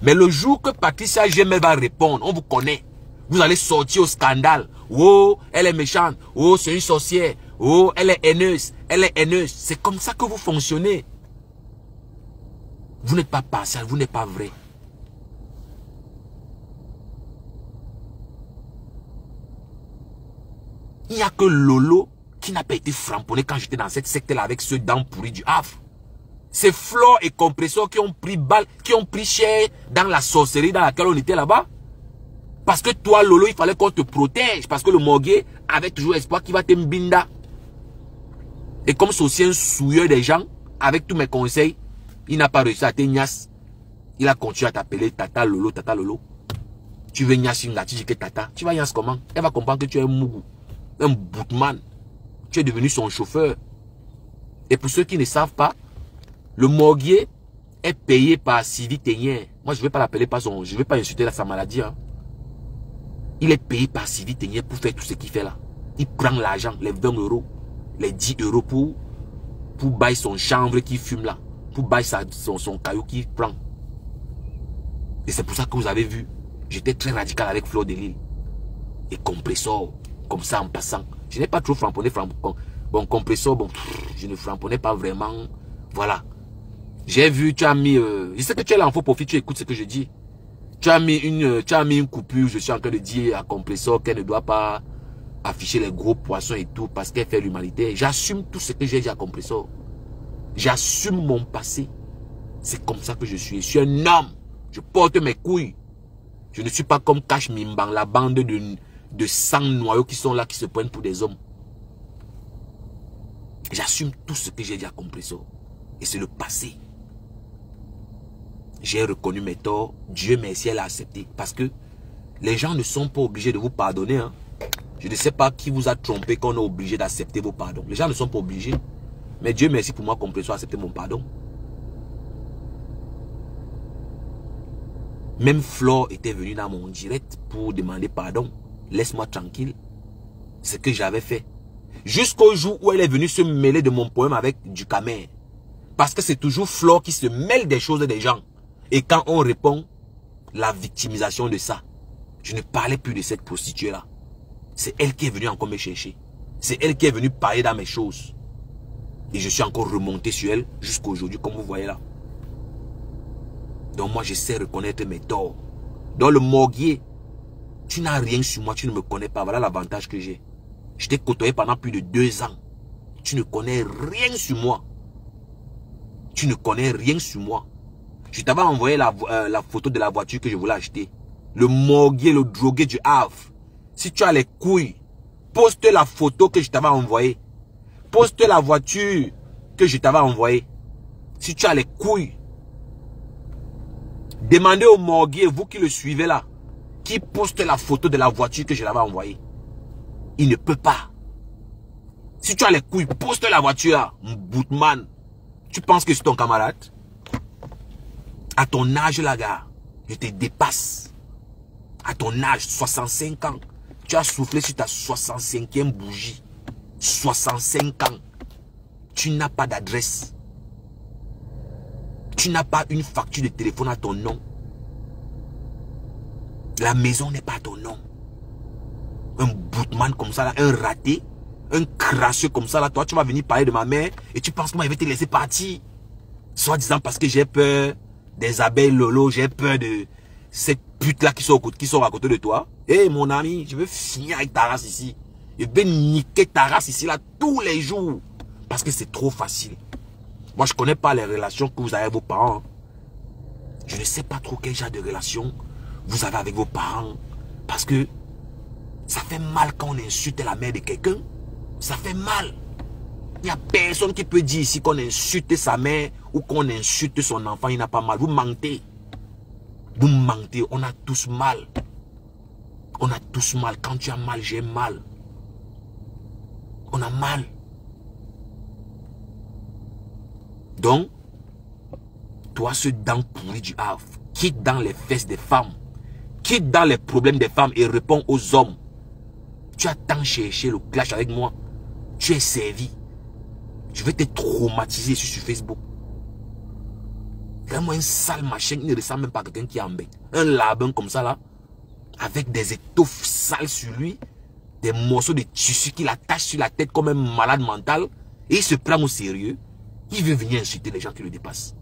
Mais le jour que Patricia Gemel va répondre, on vous connaît. Vous allez sortir au scandale. Oh, elle est méchante. Oh, c'est une sorcière. Oh, elle est haineuse. Elle est haineuse. C'est comme ça que vous fonctionnez. Vous n'êtes pas partial, vous n'êtes pas vrai. Il n'y a que Lolo qui n'a pas été framponné quand j'étais dans cette secte-là avec ceux dents pourris du Havre. C'est Flore et Compressor qui ont pris balle, qui ont pris cher dans la sorcellerie dans laquelle on était là-bas. Parce que toi, Lolo, il fallait qu'on te protège. Parce que le morguier avait toujours espoir qu'il va te mbinda. Et comme c'est aussi un souilleur des gens, avec tous mes conseils, il n'a pas réussi à te niasse. Il a continué à t'appeler Tata Lolo, Tata Lolo. Tu veux niasse une tu dis que Tata. Tu vas niasse comment? Elle va comprendre que tu es un mougou, un boutman. Tu es devenu son chauffeur. Et pour ceux qui ne savent pas, le morguier est payé par Sylvie Ténière. Moi, je ne vais pas l'appeler par son... Je ne vais pas insulter sa maladie. Hein. Il est payé par Sylvie Ténière pour faire tout ce qu'il fait là. Il prend l'argent, les 20 €, les 10 € pour bailler son chanvre qui fume là. Pour bailler son caillou qui prend. Et c'est pour ça que vous avez vu, j'étais très radical avec Fleur de Lille. Et Compressor, comme ça en passant. Je n'ai pas trop framponné. Bon, Compressor, bon, je ne framponnais pas vraiment. Voilà. J'ai vu, tu as mis... je sais que tu es là en faux profit, tu écoutes ce que je dis. Tu as mis une coupure, je suis en train de dire à Compressor qu'elle ne doit pas afficher les gros poissons et tout parce qu'elle fait l'humanité. J'assume tout ce que j'ai dit à Compressor. J'assume mon passé. C'est comme ça que je suis. Je suis un homme. Je porte mes couilles. Je ne suis pas comme Cash Mimbang, la bande de 100 noyaux qui sont là, qui se prennent pour des hommes. J'assume tout ce que j'ai dit à Compressor. Et c'est le passé. J'ai reconnu mes torts. Dieu merci, elle a accepté. Parce que les gens ne sont pas obligés de vous pardonner. Hein. Je ne sais pas qui vous a trompé qu'on est obligé d'accepter vos pardons. Les gens ne sont pas obligés. Mais Dieu merci pour moi, Compressor a accepté mon pardon. Même Flore était venue dans mon direct pour demander pardon. Laisse-moi tranquille. Ce que j'avais fait. Jusqu'au jour où elle est venue se mêler de mon poème avec du Camer. Parce que c'est toujours Flore qui se mêle des choses des gens. Et quand on répond, la victimisation de ça. Je ne parlais plus de cette prostituée-là. C'est elle qui est venue encore me chercher. C'est elle qui est venue parler dans mes choses. Et je suis encore remonté sur elle jusqu'à aujourd'hui, comme vous voyez là. Donc moi, je sais reconnaître mes torts. Dans le morguier, tu n'as rien sur moi, tu ne me connais pas. Voilà l'avantage que j'ai. Je t'ai côtoyé pendant plus de 2 ans. Tu ne connais rien sur moi. Tu ne connais rien sur moi. Je t'avais envoyé la photo de la voiture que je voulais acheter. Le morguier, le drogué du Havre. Si tu as les couilles, poste la photo que je t'avais envoyée. Poste la voiture que je t'avais envoyée. Si tu as les couilles, demandez au morguier, vous qui le suivez là, qui poste la photo de la voiture que je l'avais envoyée. Il ne peut pas. Si tu as les couilles, poste la voiture là, mon boutman. Tu penses que c'est ton camarade? À ton âge là, gars, je te dépasse. À ton âge, 65 ans, tu as soufflé sur ta 65e bougie. 65 ans. Tu n'as pas d'adresse. Tu n'as pas une facture de téléphone à ton nom. La maison n'est pas à ton nom. Un boutman comme ça, là, un raté, un crasseux comme ça, là, toi, tu vas venir parler de ma mère et tu penses que moi, je vais te laisser partir. Soit disant parce que j'ai peur des abeilles Lolo, j'ai peur de cette pute-là qui sont à côté de toi. Hé, mon ami, je veux finir avec ta race ici. Je vais niquer ta race ici, là, tous les jours. Parce que c'est trop facile. Moi, je ne connais pas les relations que vous avez avec vos parents. Je ne sais pas trop quel genre de relation vous avez avec vos parents. Parce que ça fait mal quand on insulte la mère de quelqu'un. Ça fait mal. Il n'y a personne qui peut dire ici qu'on insulte sa mère ou qu'on insulte son enfant. Il n'a pas mal. Vous mentez. Vous mentez. On a tous mal. On a tous mal. Quand tu as mal, j'ai mal. On a mal. Donc, toi, ce dent pourri du Havre, quitte dans les fesses des femmes, quitte dans les problèmes des femmes et réponds aux hommes. Tu as tant cherché le clash avec moi. Tu es servi. Je vais te traumatiser sur Facebook. Vraiment un sale machin, il ne ressemble même pas à quelqu'un qui est en bête. Un labin comme ça là, avec des étoffes sales sur lui, des morceaux de tissu qu'il attache sur la tête comme un malade mental, et il se prend au sérieux. Il veut venir insulter les gens qui le dépassent.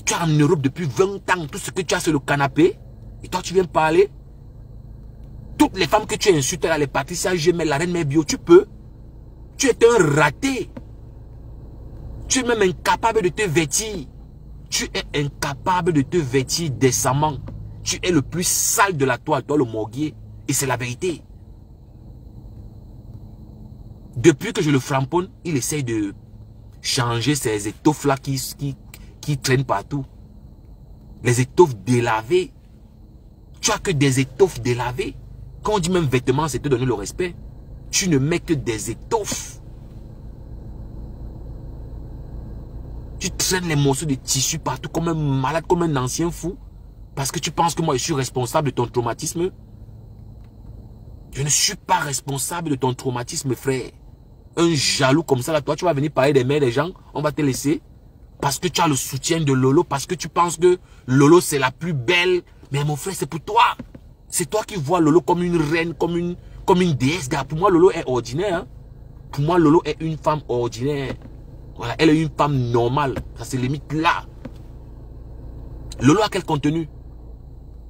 Tu es en Europe depuis 20 ans, tout ce que tu as sur le canapé, et toi tu viens parler. Toutes les femmes que tu insultes là, les Patricia Gemel, la reine Mère Bio, tu peux. Tu es un raté. Tu es même incapable de te vêtir. Tu es incapable de te vêtir décemment. Tu es le plus sale de la toile, toi le morguier. Et c'est la vérité. Depuis que je le framponne, il essaye de changer ces étoffes là qui traînent partout. Les étoffes délavées. Tu as que des étoffes délavées. Quand on dit même vêtements, c'est te donner le respect. Tu ne mets que des étoffes. Tu traînes les morceaux de tissu partout comme un malade, comme un ancien fou. Parce que tu penses que moi je suis responsable de ton traumatisme. Je ne suis pas responsable de ton traumatisme, frère. Un jaloux comme ça, là, toi, tu vas venir parler des mères des gens, on va te laisser. Parce que tu as le soutien de Lolo, parce que tu penses que Lolo, c'est la plus belle. Mais mon frère, c'est pour toi. C'est toi qui vois Lolo comme une reine, comme une déesse. Pour moi, Lolo est ordinaire. Hein? Pour moi, Lolo est une femme ordinaire. Voilà, elle est une femme normale. Ça se limite là. Lolo a quel contenu?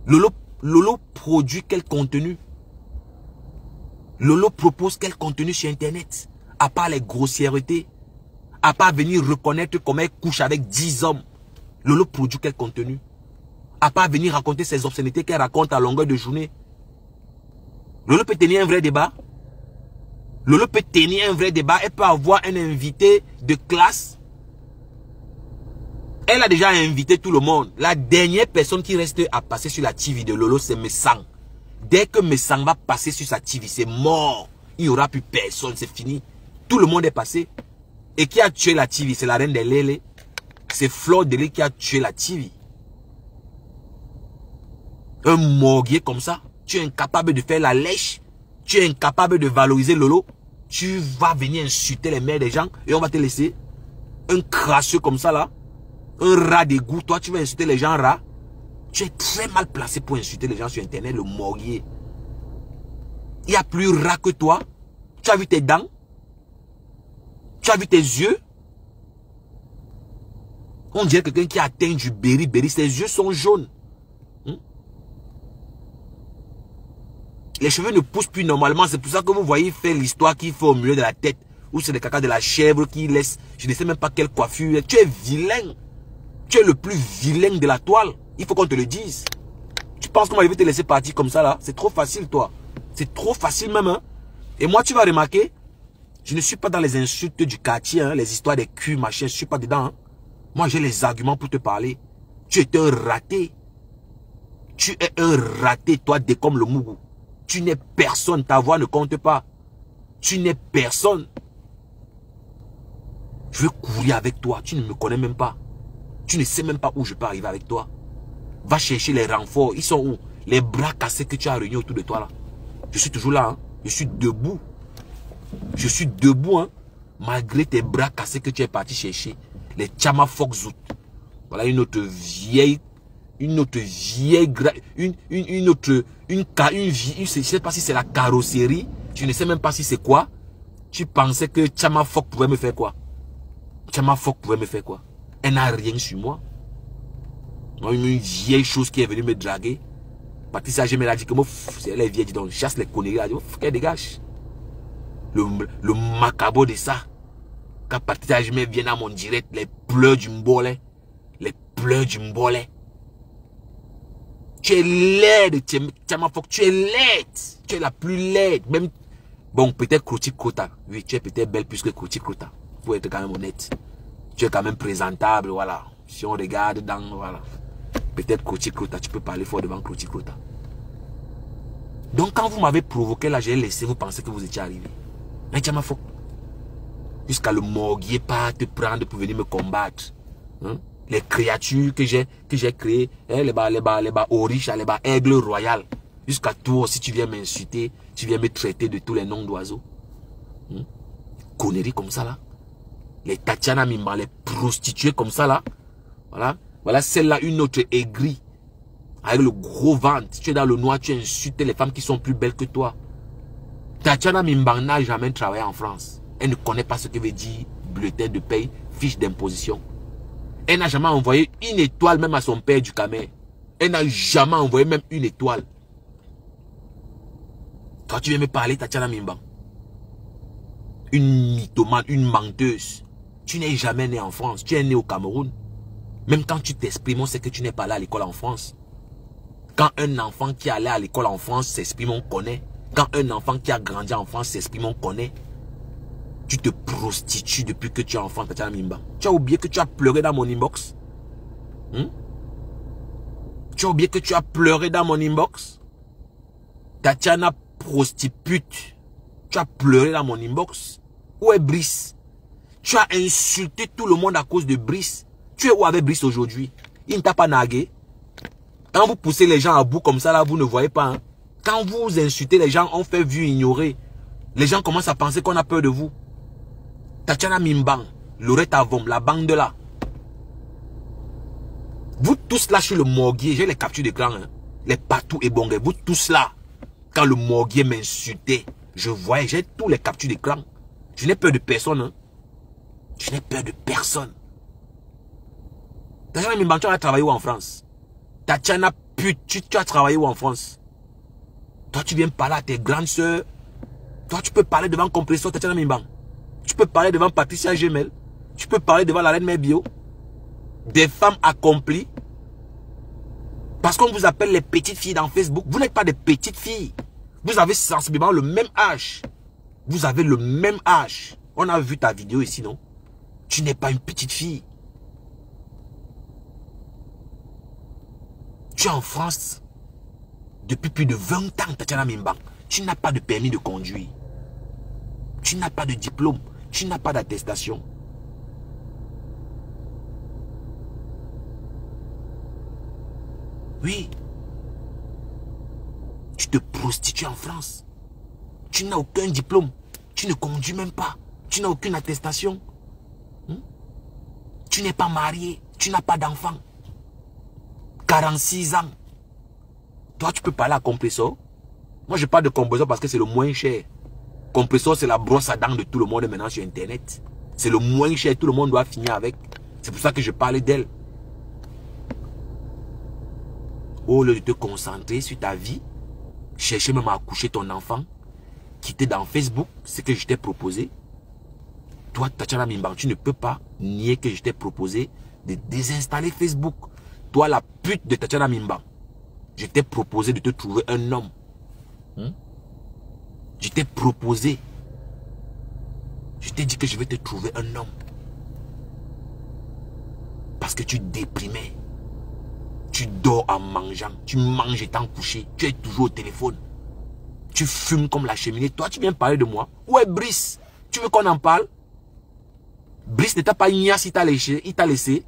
Lolo produit quel contenu? Lolo propose quel contenu sur Internet? À part les grossièretés, à part venir reconnaître comment elle couche avec 10 hommes. Lolo produit quel contenu? À part venir raconter ces obscénités qu'elle raconte à longueur de journée. Lolo peut tenir un vrai débat. Lolo peut tenir un vrai débat. Elle peut avoir un invité de classe. Elle a déjà invité tout le monde. La dernière personne qui reste à passer sur la TV de Lolo, c'est Messang. Dès que Messang va passer sur sa TV, c'est mort. Il n'y aura plus personne, c'est fini. Tout le monde est passé. Et qui a tué la TV? C'est la reine des Lélé. C'est Flore Délé qui a tué la TV. Un morguier comme ça, tu es incapable de faire la lèche. Tu es incapable de valoriser Lolo. Tu vas venir insulter les mères des gens et on va te laisser. Un crasseux comme ça là. Un rat d'égout. Toi, tu vas insulter les gens rats. Tu es très mal placé pour insulter les gens sur Internet, le morguier. Il y a plus rat que toi. Tu as vu tes dents? Tu as vu tes yeux? On dirait quelqu'un qui a atteint du béri-béri. Ses yeux sont jaunes. Les cheveux ne poussent plus normalement. C'est pour ça que vous voyez faire l'histoire qu'il fait au milieu de la tête. Ou c'est le caca de la chèvre qui laisse. Je ne sais même pas quelle coiffure. Tu es vilain. Tu es le plus vilain de la toile. Il faut qu'on te le dise. Tu penses qu'on va te laisser partir comme ça là? C'est trop facile toi. C'est trop facile même. Hein? Et moi tu vas remarquer. Je ne suis pas dans les insultes du quartier. Hein? Les histoires des culs machin. Je ne suis pas dedans. Hein? Moi j'ai les arguments pour te parler. Tu es un raté. Tu es un raté toi dès comme le Mougou. Tu n'es personne, ta voix ne compte pas. Tu n'es personne. Je veux courir avec toi, tu ne me connais même pas. Tu ne sais même pas où je peux arriver avec toi. Va chercher les renforts, ils sont où? Les bras cassés que tu as réunis autour de toi là. Je suis toujours là, hein? Je suis debout. Je suis debout, hein? Malgré tes bras cassés que tu es parti chercher. Les Chama Foxout. Voilà une autre vieille... Une autre vieille... je ne sais pas si c'est la carrosserie. Je ne sais même pas si c'est quoi. Tu pensais que Chama Fox pouvait me faire quoi? Chama Fox pouvait me faire quoi? Elle n'a rien sur moi. Une vieille chose qui est venue me draguer. Patricia Gemel a dit que elle est vieille, dit donc chasse les conneries, elle a dit qu'elle dégage. Le macabre de ça. Quand Patricia Gemel vient à mon direct, les pleurs du mbolé. Les pleurs du mbolé. Tu es laide, tu es laide. Tu es la plus laide. Même, bon, peut-être Kroti Krota. Oui, tu es peut-être belle plus que Kroti Krota. Pour être quand même honnête. Tu es quand même présentable, voilà. Si on regarde dans, voilà. Peut-être Kroti Krota, tu peux parler fort devant Kroti Krota. Donc quand vous m'avez provoqué là, j'ai laissé vous penser que vous étiez arrivé. Mais tu m'as fait. Jusqu'à le morguier pas te prendre pour venir me combattre. Hein? Les créatures que j'ai créées, hein, les bas oriches, les bas aigles royales. Jusqu'à toi aussi tu viens m'insulter, tu viens me traiter de tous les noms d'oiseaux. Hein? Conneries comme ça là. Les Tatiana Mimban, les prostituées comme ça là. Voilà. Voilà celle-là, une autre aigrie. Avec le gros ventre. Tu es dans le noir, tu insultes les femmes qui sont plus belles que toi. Tatiana Mimban n'a jamais travaillé en France. Elle ne connaît pas ce que veut dire bulletin de paye, fiche d'imposition. Elle n'a jamais envoyé une étoile même à son père du Camer. Elle n'a jamais envoyé même une étoile. Toi, tu viens me parler, Tatiana Mimban. Une mythomane, une menteuse. Tu n'es jamais né en France. Tu es né au Cameroun. Même quand tu t'exprimes, on sait que tu n'es pas allé à l'école en France. Quand un enfant qui est allé à l'école en France s'exprime, on connaît. Quand un enfant qui a grandi en France s'exprime, on connaît. Tu te prostitues depuis que tu es enfant, Tatiana Mimban. Tu as oublié que tu as pleuré dans mon inbox? Tu as oublié que tu as pleuré dans mon inbox? Tatiana prostitute. Tu as pleuré dans mon inbox. Où est Brice? Tu as insulté tout le monde à cause de Brice. Tu es où avec Brice aujourd'hui? Il ne t'a pas nagué. Quand vous poussez les gens à bout comme ça, là, vous ne voyez pas. Hein? Quand vous insultez les gens, on fait vu ignorer. Les gens commencent à penser qu'on a peur de vous. Tatiana Mimban, Lorette Avom, la bande là. Vous tous là, je suis le morguier. J'ai les captures d'écran. Hein? Les Patou et Bongue. Vous tous là. Quand le morguier m'insultait, je voyais, j'ai tous les captures d'écran. Je n'ai peur de personne. Hein? Je n'ai peur de personne. Tatiana Mimban, tu as travaillé où en France? Tatiana pute, tu as travaillé où en France? Toi, tu viens parler à tes grandes soeurs. Toi, tu peux parler devant Compressor, Tatiana Mimban. Tu peux parler devant Patricia Gemel. Tu peux parler devant la reine Mère Bio. Des femmes accomplies. Parce qu'on vous appelle les petites filles dans Facebook. Vous n'êtes pas des petites filles. Vous avez sensiblement le même âge. Vous avez le même âge. On a vu ta vidéo ici, non? Tu n'es pas une petite fille. Tu es en France depuis plus de 20 ans, Tatiana Mimban. Tu n'as pas de permis de conduire. Tu n'as pas de diplôme. Tu n'as pas d'attestation. Oui. Tu te prostitues en France. Tu n'as aucun diplôme. Tu ne conduis même pas. Tu n'as aucune attestation. Tu n'es pas marié. Tu n'as pas d'enfant. 46 ans. Toi, tu peux parler à Compressor. Moi, je parle de Compressor parce que c'est le moins cher. Compressor, c'est la brosse à dents de tout le monde maintenant sur Internet. C'est le moins cher. Tout le monde doit finir avec. C'est pour ça que je parlais d'elle. Au lieu de te concentrer sur ta vie, chercher même à accoucher ton enfant, quitter dans Facebook, ce que je t'ai proposé. Toi, Tatiana Mimban, tu ne peux pas nier que je t'ai proposé de désinstaller Facebook. Toi, la pute de Tatiana Mimban, je t'ai proposé de te trouver un homme. Je t'ai proposé. Je t'ai dit que je vais te trouver un homme. Parce que tu déprimais. Tu dors en mangeant. Tu manges étant couché. Tu es toujours au téléphone. Tu fumes comme la cheminée. Toi, tu viens parler de moi. Où est Brice? Tu veux qu'on en parle? Brice ne t'a pas ignoré s'il t'a laissé. Il t'a laissé.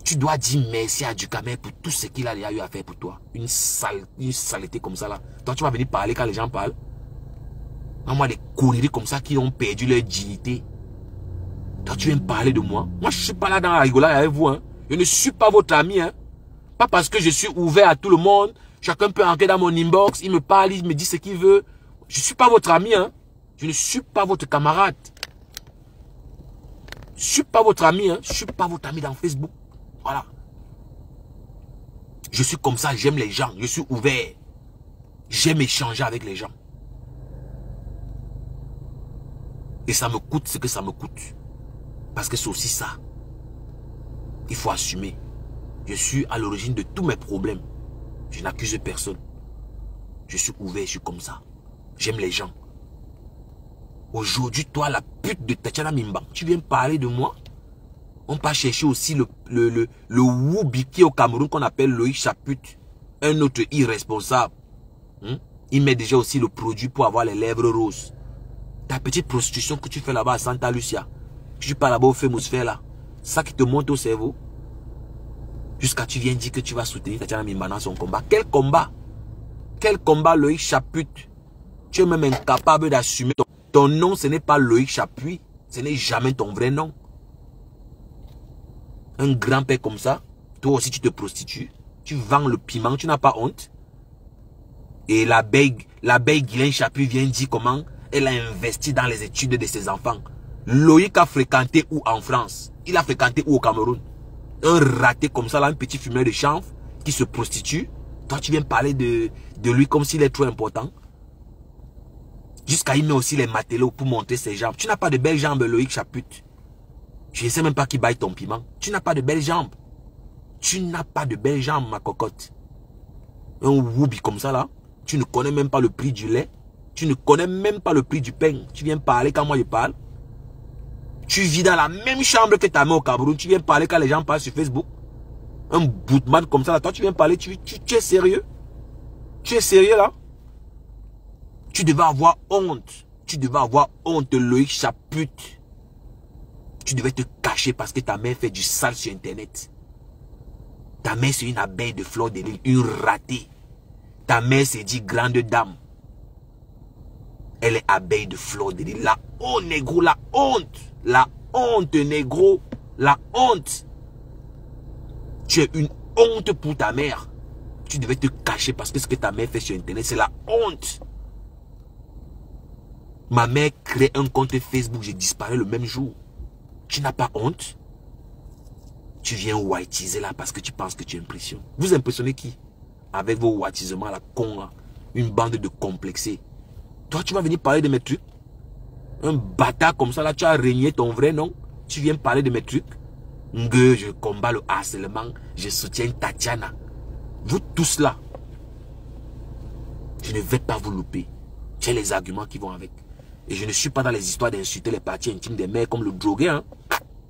Tu dois dire merci à Ducamer pour tout ce qu'il a eu à faire pour toi. Une saleté comme ça là. Toi, tu vas venir parler quand les gens parlent. Moi, les conneries comme ça qui ont perdu leur dignité. Toi, tu viens me parler de moi. Moi, je ne suis pas là dans la rigolade avec vous. Hein. Je ne suis pas votre ami. Hein. Pas parce que je suis ouvert à tout le monde. Chacun peut entrer dans mon inbox. Il me parle, il me dit ce qu'il veut. Je ne suis pas votre ami. Hein. Je ne suis pas votre camarade. Je ne suis pas votre ami. Hein. Je ne suis pas votre ami dans Facebook. Voilà. Je suis comme ça, j'aime les gens, je suis ouvert. J'aime échanger avec les gens. Et ça me coûte ce que ça me coûte. Parce que c'est aussi ça. Il faut assumer. Je suis à l'origine de tous mes problèmes. Je n'accuse personne. Je suis ouvert, je suis comme ça. J'aime les gens. Aujourd'hui, toi, la pute de Tatiana Mimba, tu viens parler de moi? On peut chercher aussi le Woubi qui est au Cameroun qu'on appelle Loïc Chaput. Un autre irresponsable. Il met déjà aussi le produit pour avoir les lèvres roses. Ta petite prostitution que tu fais là-bas à Santa Lucia. Tu pars là-bas au Fémosphère là. Ça qui te monte au cerveau. Jusqu'à tu viens dire que tu vas soutenir Tatiana Mimba dans son combat. Quel combat? Quel combat Loïc Chaput? Tu es même incapable d'assumer. Ton nom, ce n'est pas Loïc Chapuis. Ce n'est jamais ton vrai nom. Un grand-père comme ça, toi aussi tu te prostitues. Tu vends le piment, tu n'as pas honte. Et l'abeille Guylaine Chapuis vient dire comment elle a investi dans les études de ses enfants. Loïc a fréquenté où en France? Il a fréquenté où au Cameroun? Un raté comme ça, là, un petit fumeur de chanvre qui se prostitue. Toi, tu viens parler de lui comme s'il est trop important. Jusqu'à il met aussi les matelots pour monter ses jambes. Tu n'as pas de belles jambes, Loïc Chaput. Je ne sais même pas qui baille ton piment. Tu n'as pas de belles jambes. Tu n'as pas de belles jambes, ma cocotte. Un woubi comme ça, là. Tu ne connais même pas le prix du lait. Tu ne connais même pas le prix du pain. Tu viens parler quand moi je parle. Tu vis dans la même chambre que ta mère au Cameroun. Tu viens parler quand les gens parlent sur Facebook. Un bout de man comme ça, là. Toi, tu viens parler. Tu es sérieux? Tu es sérieux, là? Tu devais avoir honte. Tu devais avoir honte, Loïc Chaput. Tu devais te cacher parce que ta mère fait du sale sur Internet. Ta mère, c'est une abeille de fleur de lys, une ratée. Ta mère s'est dit grande dame. Elle est abeille de fleur de lys. La honte, négro, la honte. La honte, négro. La honte. Tu es une honte pour ta mère. Tu devais te cacher parce que ce que ta mère fait sur Internet, c'est la honte. Ma mère crée un compte Facebook, j'ai disparu le même jour. Tu n'as pas honte? Tu viens whiteiser là parce que tu penses que tu impressionnes. Vous impressionnez qui? Avec vos whiteisements là, con là. Une bande de complexés. Toi, tu vas venir parler de mes trucs? Un bâtard comme ça là, tu as régné ton vrai nom? Tu viens parler de mes trucs? Que je combats le harcèlement, je soutiens Tatiana. Vous tous là, je ne vais pas vous louper. J'ai les arguments qui vont avec. Et je ne suis pas dans les histoires d'insulter les parties intimes des mères comme le drogué. Hein.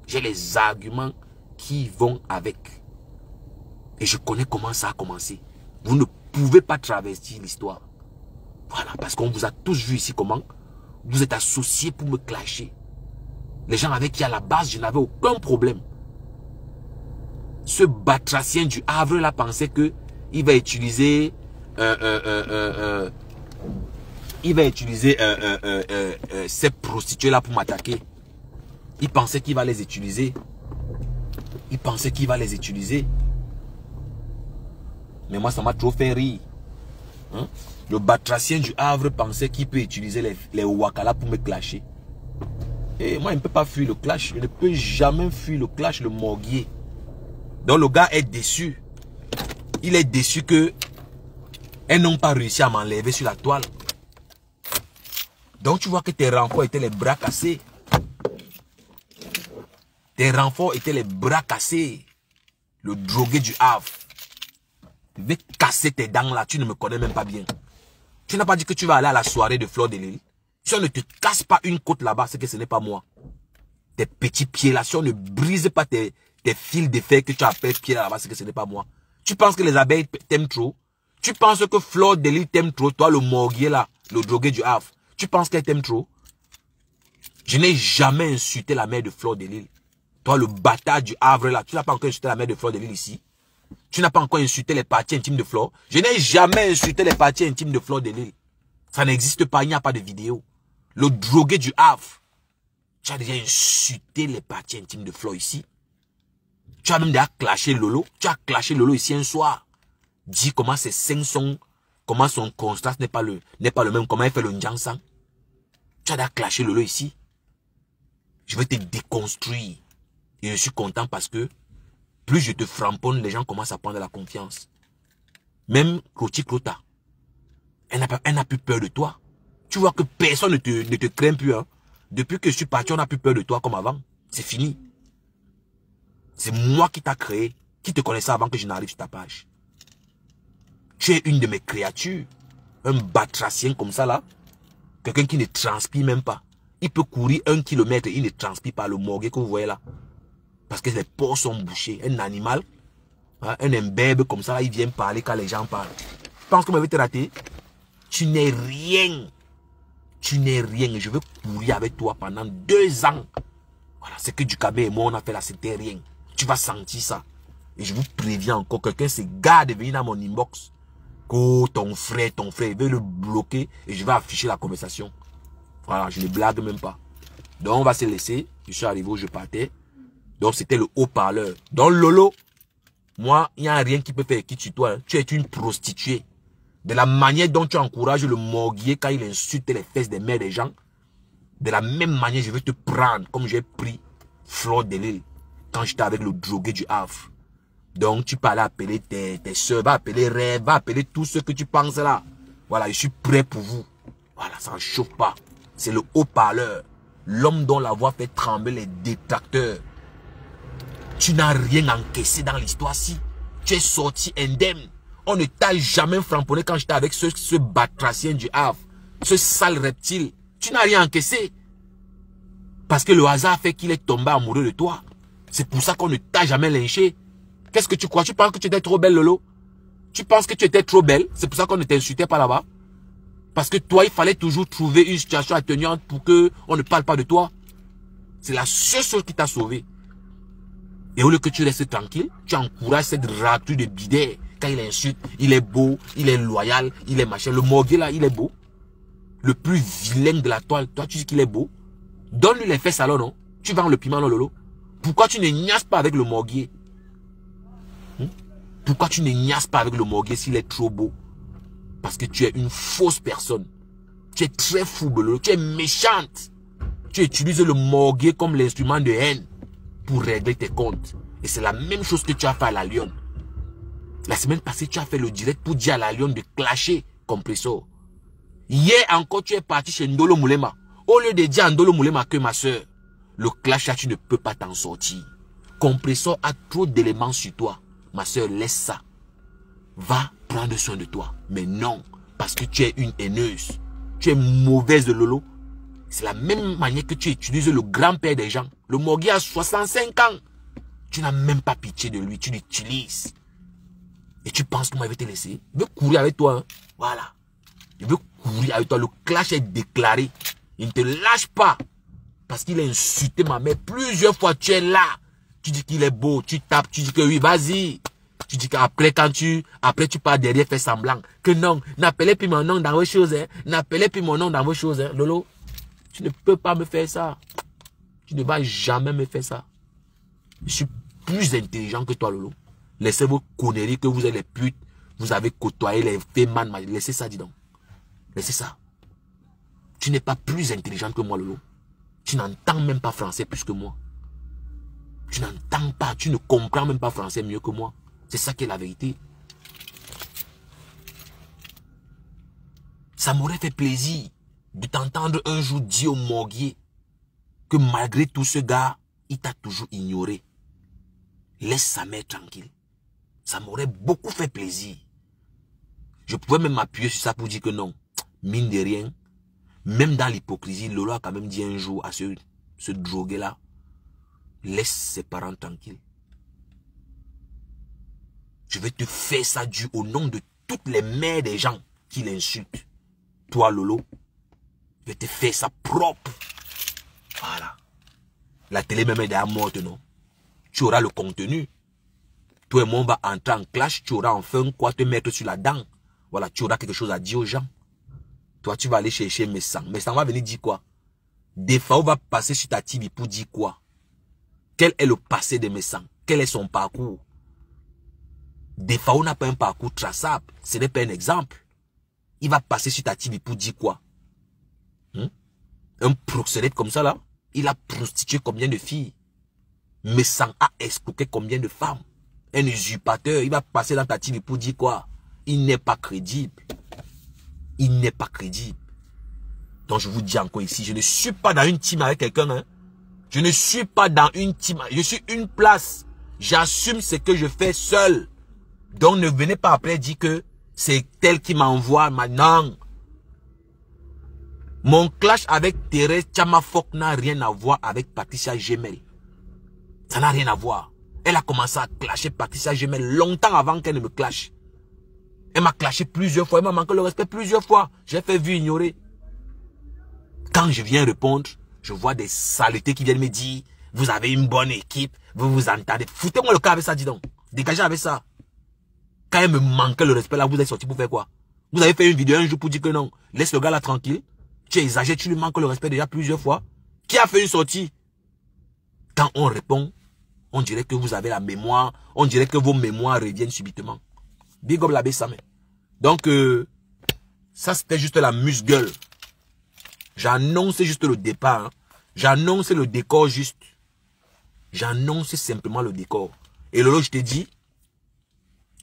J'ai les arguments qui vont avec. Et je connais comment ça a commencé. Vous ne pouvez pas travestir l'histoire. Voilà, parce qu'on vous a tous vu ici comment vous êtes associés pour me clasher. Les gens avec qui à la base je n'avais aucun problème. Ce batracien du Havre là pensait que il va utiliser ces prostituées là pour m'attaquer. Il pensait qu'il va les utiliser. Il pensait qu'il va les utiliser. Mais moi ça m'a trop fait rire. Hein? Le batracien du Havre pensait qu'il peut utiliser les wakala pour me clasher. Et moi, il ne peut pas fuir le clash. Je ne peux jamais fuir le clash, le morguier. Donc le gars est déçu. Il est déçu que elles n'ont pas réussi à m'enlever sur la toile. Donc tu vois que tes renforts étaient les bras cassés. Tes renforts étaient les bras cassés. Le drogué du Havre. Je vais casser tes dents là. Tu ne me connais même pas bien. Tu n'as pas dit que tu vas aller à la soirée de Fleur de Lys. Si on ne te casse pas une côte là-bas, c'est que ce n'est pas moi. Tes petits pieds là, si on ne brise pas tes fils de fer que tu appelles pieds là-bas, c'est que ce n'est pas moi. Tu penses que les abeilles t'aiment trop? Tu penses que Fleur de Lys t'aime trop? Toi, le morguier là, le drogué du Havre. Tu penses qu'elle t'aime trop? Je n'ai jamais insulté la mère de Fleur de Lys. Toi, le bâtard du Havre là, tu n'as pas encore insulté la mère de Fleur de Lys ici. Tu n'as pas encore insulté les parties intimes de Fleur. Je n'ai jamais insulté les parties intimes de Fleur de Lys. Ça n'existe pas, il n'y a pas de vidéo. Le drogué du Havre. Tu as déjà insulté les parties intimes de Fleur ici. Tu as même déjà clashé Lolo. Tu as clashé Lolo ici un soir. Dis comment ses seins sont, comment son contraste n'est pas le même, comment il fait le Njansan. Tu as déjà clashé Lolo ici. Je vais te déconstruire. Et je suis content parce que plus je te framponne, les gens commencent à prendre la confiance. Même Clotilde Clota, elle n'a plus peur de toi. Tu vois que personne ne te craint plus. Hein. Depuis que je suis parti, on n'a plus peur de toi comme avant. C'est fini. C'est moi qui t'a créé, qui te connaissais avant que je n'arrive sur ta page. Tu es une de mes créatures. Un batracien comme ça là. Quelqu'un qui ne transpire même pas. Il peut courir 1 kilomètre, il ne transpire pas, le morgue que vous voyez là. Parce que les pores sont bouchés. Un animal, hein, un imberbe comme ça, là, il vient parler quand les gens parlent. Tu penses que vous m'avez raté? Tu n'es rien. Tu n'es rien. Et je veux courir avec toi pendant 2 ans. Voilà, c'est que Dukabé et moi, on a fait là, c'était rien. Tu vas sentir ça. Et je vous préviens encore, quelqu'un se garde de venir dans mon inbox. Oh, ton frère, il veut le bloquer et je vais afficher la conversation. Voilà, je ne blague même pas. Donc, on va se laisser. Je suis arrivé où je partais. Donc, c'était le haut-parleur. Donc, Lolo, moi, il n'y a rien qui peut faire qui tu toi. Hein. Tu es une prostituée. De la manière dont tu encourages le morguier quand il insulte les fesses des mères des gens, de la même manière, je vais te prendre comme j'ai pris Fleur de Lille quand j'étais avec le drogué du Havre. Donc, tu peux aller appeler tes soeurs, va appeler Rêve, va appeler tous ceux que tu penses là. Voilà, je suis prêt pour vous. Voilà, ça ne chauffe pas. C'est le haut-parleur. L'homme dont la voix fait trembler les détracteurs. Tu n'as rien encaissé dans l'histoire-ci. Tu es sorti indemne. On ne t'a jamais framponné quand j'étais avec ce batracien du Havre. Ce sale reptile. Tu n'as rien encaissé. Parce que le hasard a fait qu'il est tombé amoureux de toi. C'est pour ça qu'on ne t'a jamais lynché. Qu'est-ce que tu crois? Tu penses que tu étais trop belle, Lolo? Tu penses que tu étais trop belle? C'est pour ça qu'on ne t'insultait pas là-bas? Parce que toi, il fallait toujours trouver une situation atténuante pour qu'on ne parle pas de toi. C'est la seule chose qui t'a sauvé. Et au lieu que tu restes tranquille, tu encourages cette rature de bidet. Quand il insulte, il est beau, il est loyal, il est machin. Le morguier là, il est beau. Le plus vilain de la toile, toi tu dis qu'il est beau. Donne-lui les fesses alors, non? Tu vends le piment, non, Lolo? Pourquoi tu ne niasses pas avec le morguier? Pourquoi tu ne niasses pas avec le morguier s'il est trop beau? Parce que tu es une fausse personne. Tu es très fou, Lolo. Tu es méchante. Tu utilises le morguier comme l'instrument de haine pour régler tes comptes. Et c'est la même chose que tu as fait à la Lionne. La semaine passée, tu as fait le direct pour dire à la Lionne de clasher Compressor. Hier encore, tu es parti chez Ndolo Moulema. Au lieu de dire à Ndolo Moulema que ma soeur, le clash là, tu ne peux pas t'en sortir. Compressor a trop d'éléments sur toi. Ma soeur, laisse ça. Va prendre soin de toi. Mais non, parce que tu es une haineuse. Tu es mauvaise de Lolo. C'est la même manière que tu utilises le grand-père des gens. Le morguier a 65 ans. Tu n'as même pas pitié de lui. Tu l'utilises. Et tu penses que moi, je vais te laisser. Je veux courir avec toi. Hein. Voilà. Je veux courir avec toi. Le clash est déclaré. Il ne te lâche pas. Parce qu'il a insulté ma mère plusieurs fois. Tu es là. Tu dis qu'il est beau. Tu tapes. Tu dis que oui, vas-y. Tu dis qu'après, après tu pars derrière, fais semblant. Que non, n'appelez plus mon nom dans vos choses. Hein. N'appelez plus mon nom dans vos choses. Hein. Lolo, tu ne peux pas me faire ça. Tu ne vas jamais me faire ça. Je suis plus intelligent que toi, Lolo. Laissez vos conneries que vous êtes les putes. Vous avez côtoyé les fémans. Laissez ça, dis donc. Laissez ça. Tu n'es pas plus intelligent que moi, Lolo. Tu n'entends même pas français plus que moi. Tu n'entends pas, tu ne comprends même pas français mieux que moi. C'est ça qui est la vérité. Ça m'aurait fait plaisir de t'entendre un jour dire au morguier que malgré tout ce gars, il t'a toujours ignoré. Laisse sa mère tranquille. Ça m'aurait beaucoup fait plaisir. Je pouvais même m'appuyer sur ça pour dire que non. Mine de rien, même dans l'hypocrisie, Lolo a quand même dit un jour à ce drogué-là, laisse ses parents tranquilles. Je vais te faire ça dû au nom de toutes les mères des gens qui l'insultent. Toi, Lolo, je vais te faire ça propre. Voilà. La télé même est déjà morte, non? Tu auras le contenu. Toi et moi, on va entrer en clash. Tu auras enfin quoi te mettre sur la dent. Voilà, tu auras quelque chose à dire aux gens. Toi, tu vas aller chercher mes sangs. Mes sangs va venir dire quoi? Des fois, on va passer sur ta TV pour dire quoi? Quel est le passé de mes sangs? Quel est son parcours? Des fois, on n'a pas un parcours traçable. Ce n'est pas un exemple. Il va passer sur ta TV pour dire quoi? Un proxénète comme ça là, il a prostitué combien de filles? Messan a escroqué combien de femmes? Un usurpateur, il va passer dans ta TV pour dire quoi? il n'est pas crédible. Il n'est pas crédible. Donc je vous dis encore ici, je ne suis pas dans une team avec quelqu'un. Hein. Je ne suis pas dans une team. Je suis une place. J'assume ce que je fais seul. Donc ne venez pas après dire que c'est tel qui m'envoie maintenant. Mon clash avec Thérèse Tchamafok n'a rien à voir avec Patricia Gemel. Ça n'a rien à voir. Elle a commencé à clasher Patricia Gemel longtemps avant qu'elle ne me clash. Elle m'a clashé plusieurs fois. Elle m'a manqué le respect plusieurs fois. J'ai fait vu ignorer. Quand je viens répondre, je vois des saletés qui viennent me dire vous avez une bonne équipe, vous vous entendez. Foutez-moi le cas avec ça, dis donc. Dégagez avec ça. Quand elle me manquait le respect là, vous êtes sorti pour faire quoi? Vous avez fait une vidéo un jour pour dire que non, laisse le gars là tranquille. Tu exagères, tu lui manques le respect déjà plusieurs fois. Qui a fait une sortie? Quand on répond, on dirait que vous avez la mémoire, on dirait que vos mémoires reviennent subitement. Big up la Bessame. Donc, ça c'était juste la muse-gueule. J'annonce juste le départ. Hein. J'annonce le décor juste. J'annonce simplement le décor. Et Lolo, je te dis,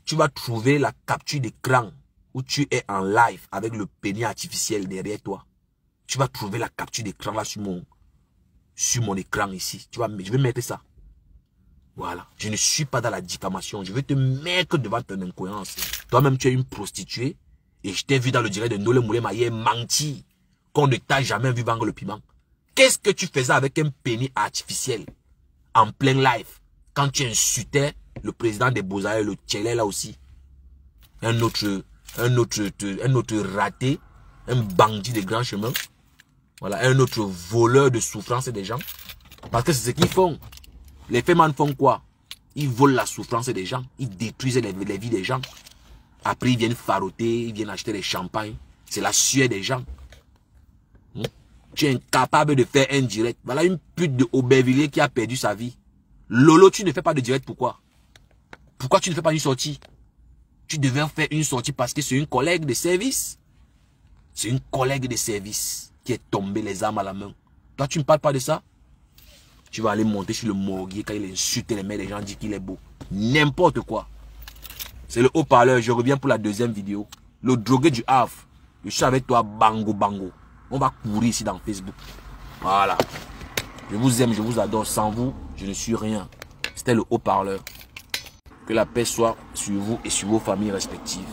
tu vas trouver la capture d'écran où tu es en live avec le pénis artificiel derrière toi. Tu vas trouver la capture d'écran là sur mon écran ici. Je vais mettre ça. Voilà. Je ne suis pas dans la diffamation. Je vais te mettre devant ton incohérence. Toi-même, tu es une prostituée. Et je t'ai vu dans le direct de Nole Moulema hier mentir qu'on ne t'a jamais vu vendre le piment. Qu'est-ce que tu faisais avec un pénis artificiel en plein live quand tu insultais le président des Beaux-Arts, le Tchélé là aussi? Un autre raté, un bandit de grand chemin. Voilà, un autre voleur de souffrance des gens. Parce que c'est ce qu'ils font. Les fémans font quoi? Ils volent la souffrance des gens. Ils détruisent les vies des gens. Après, ils viennent faroter, ils viennent acheter des champagnes. C'est la sueur des gens. Tu es incapable de faire un direct. Voilà une pute de Aubervilliers qui a perdu sa vie. Lolo, tu ne fais pas de direct, pourquoi? Pourquoi tu ne fais pas une sortie? Tu devais faire une sortie parce que c'est une collègue de service. C'est une collègue de service qui est tombée les armes à la main. Toi, tu ne parles pas de ça? Tu vas aller monter sur le morguier quand il insulte les mecs, les gens disent qu'il est beau. N'importe quoi. C'est le haut-parleur. Je reviens pour la deuxième vidéo. Le drogué du Havre. Je suis avec toi, bango bango. On va courir ici dans Facebook. Voilà. Je vous aime, je vous adore. Sans vous, je ne suis rien. C'était le haut-parleur. Que la paix soit sur vous et sur vos familles respectives.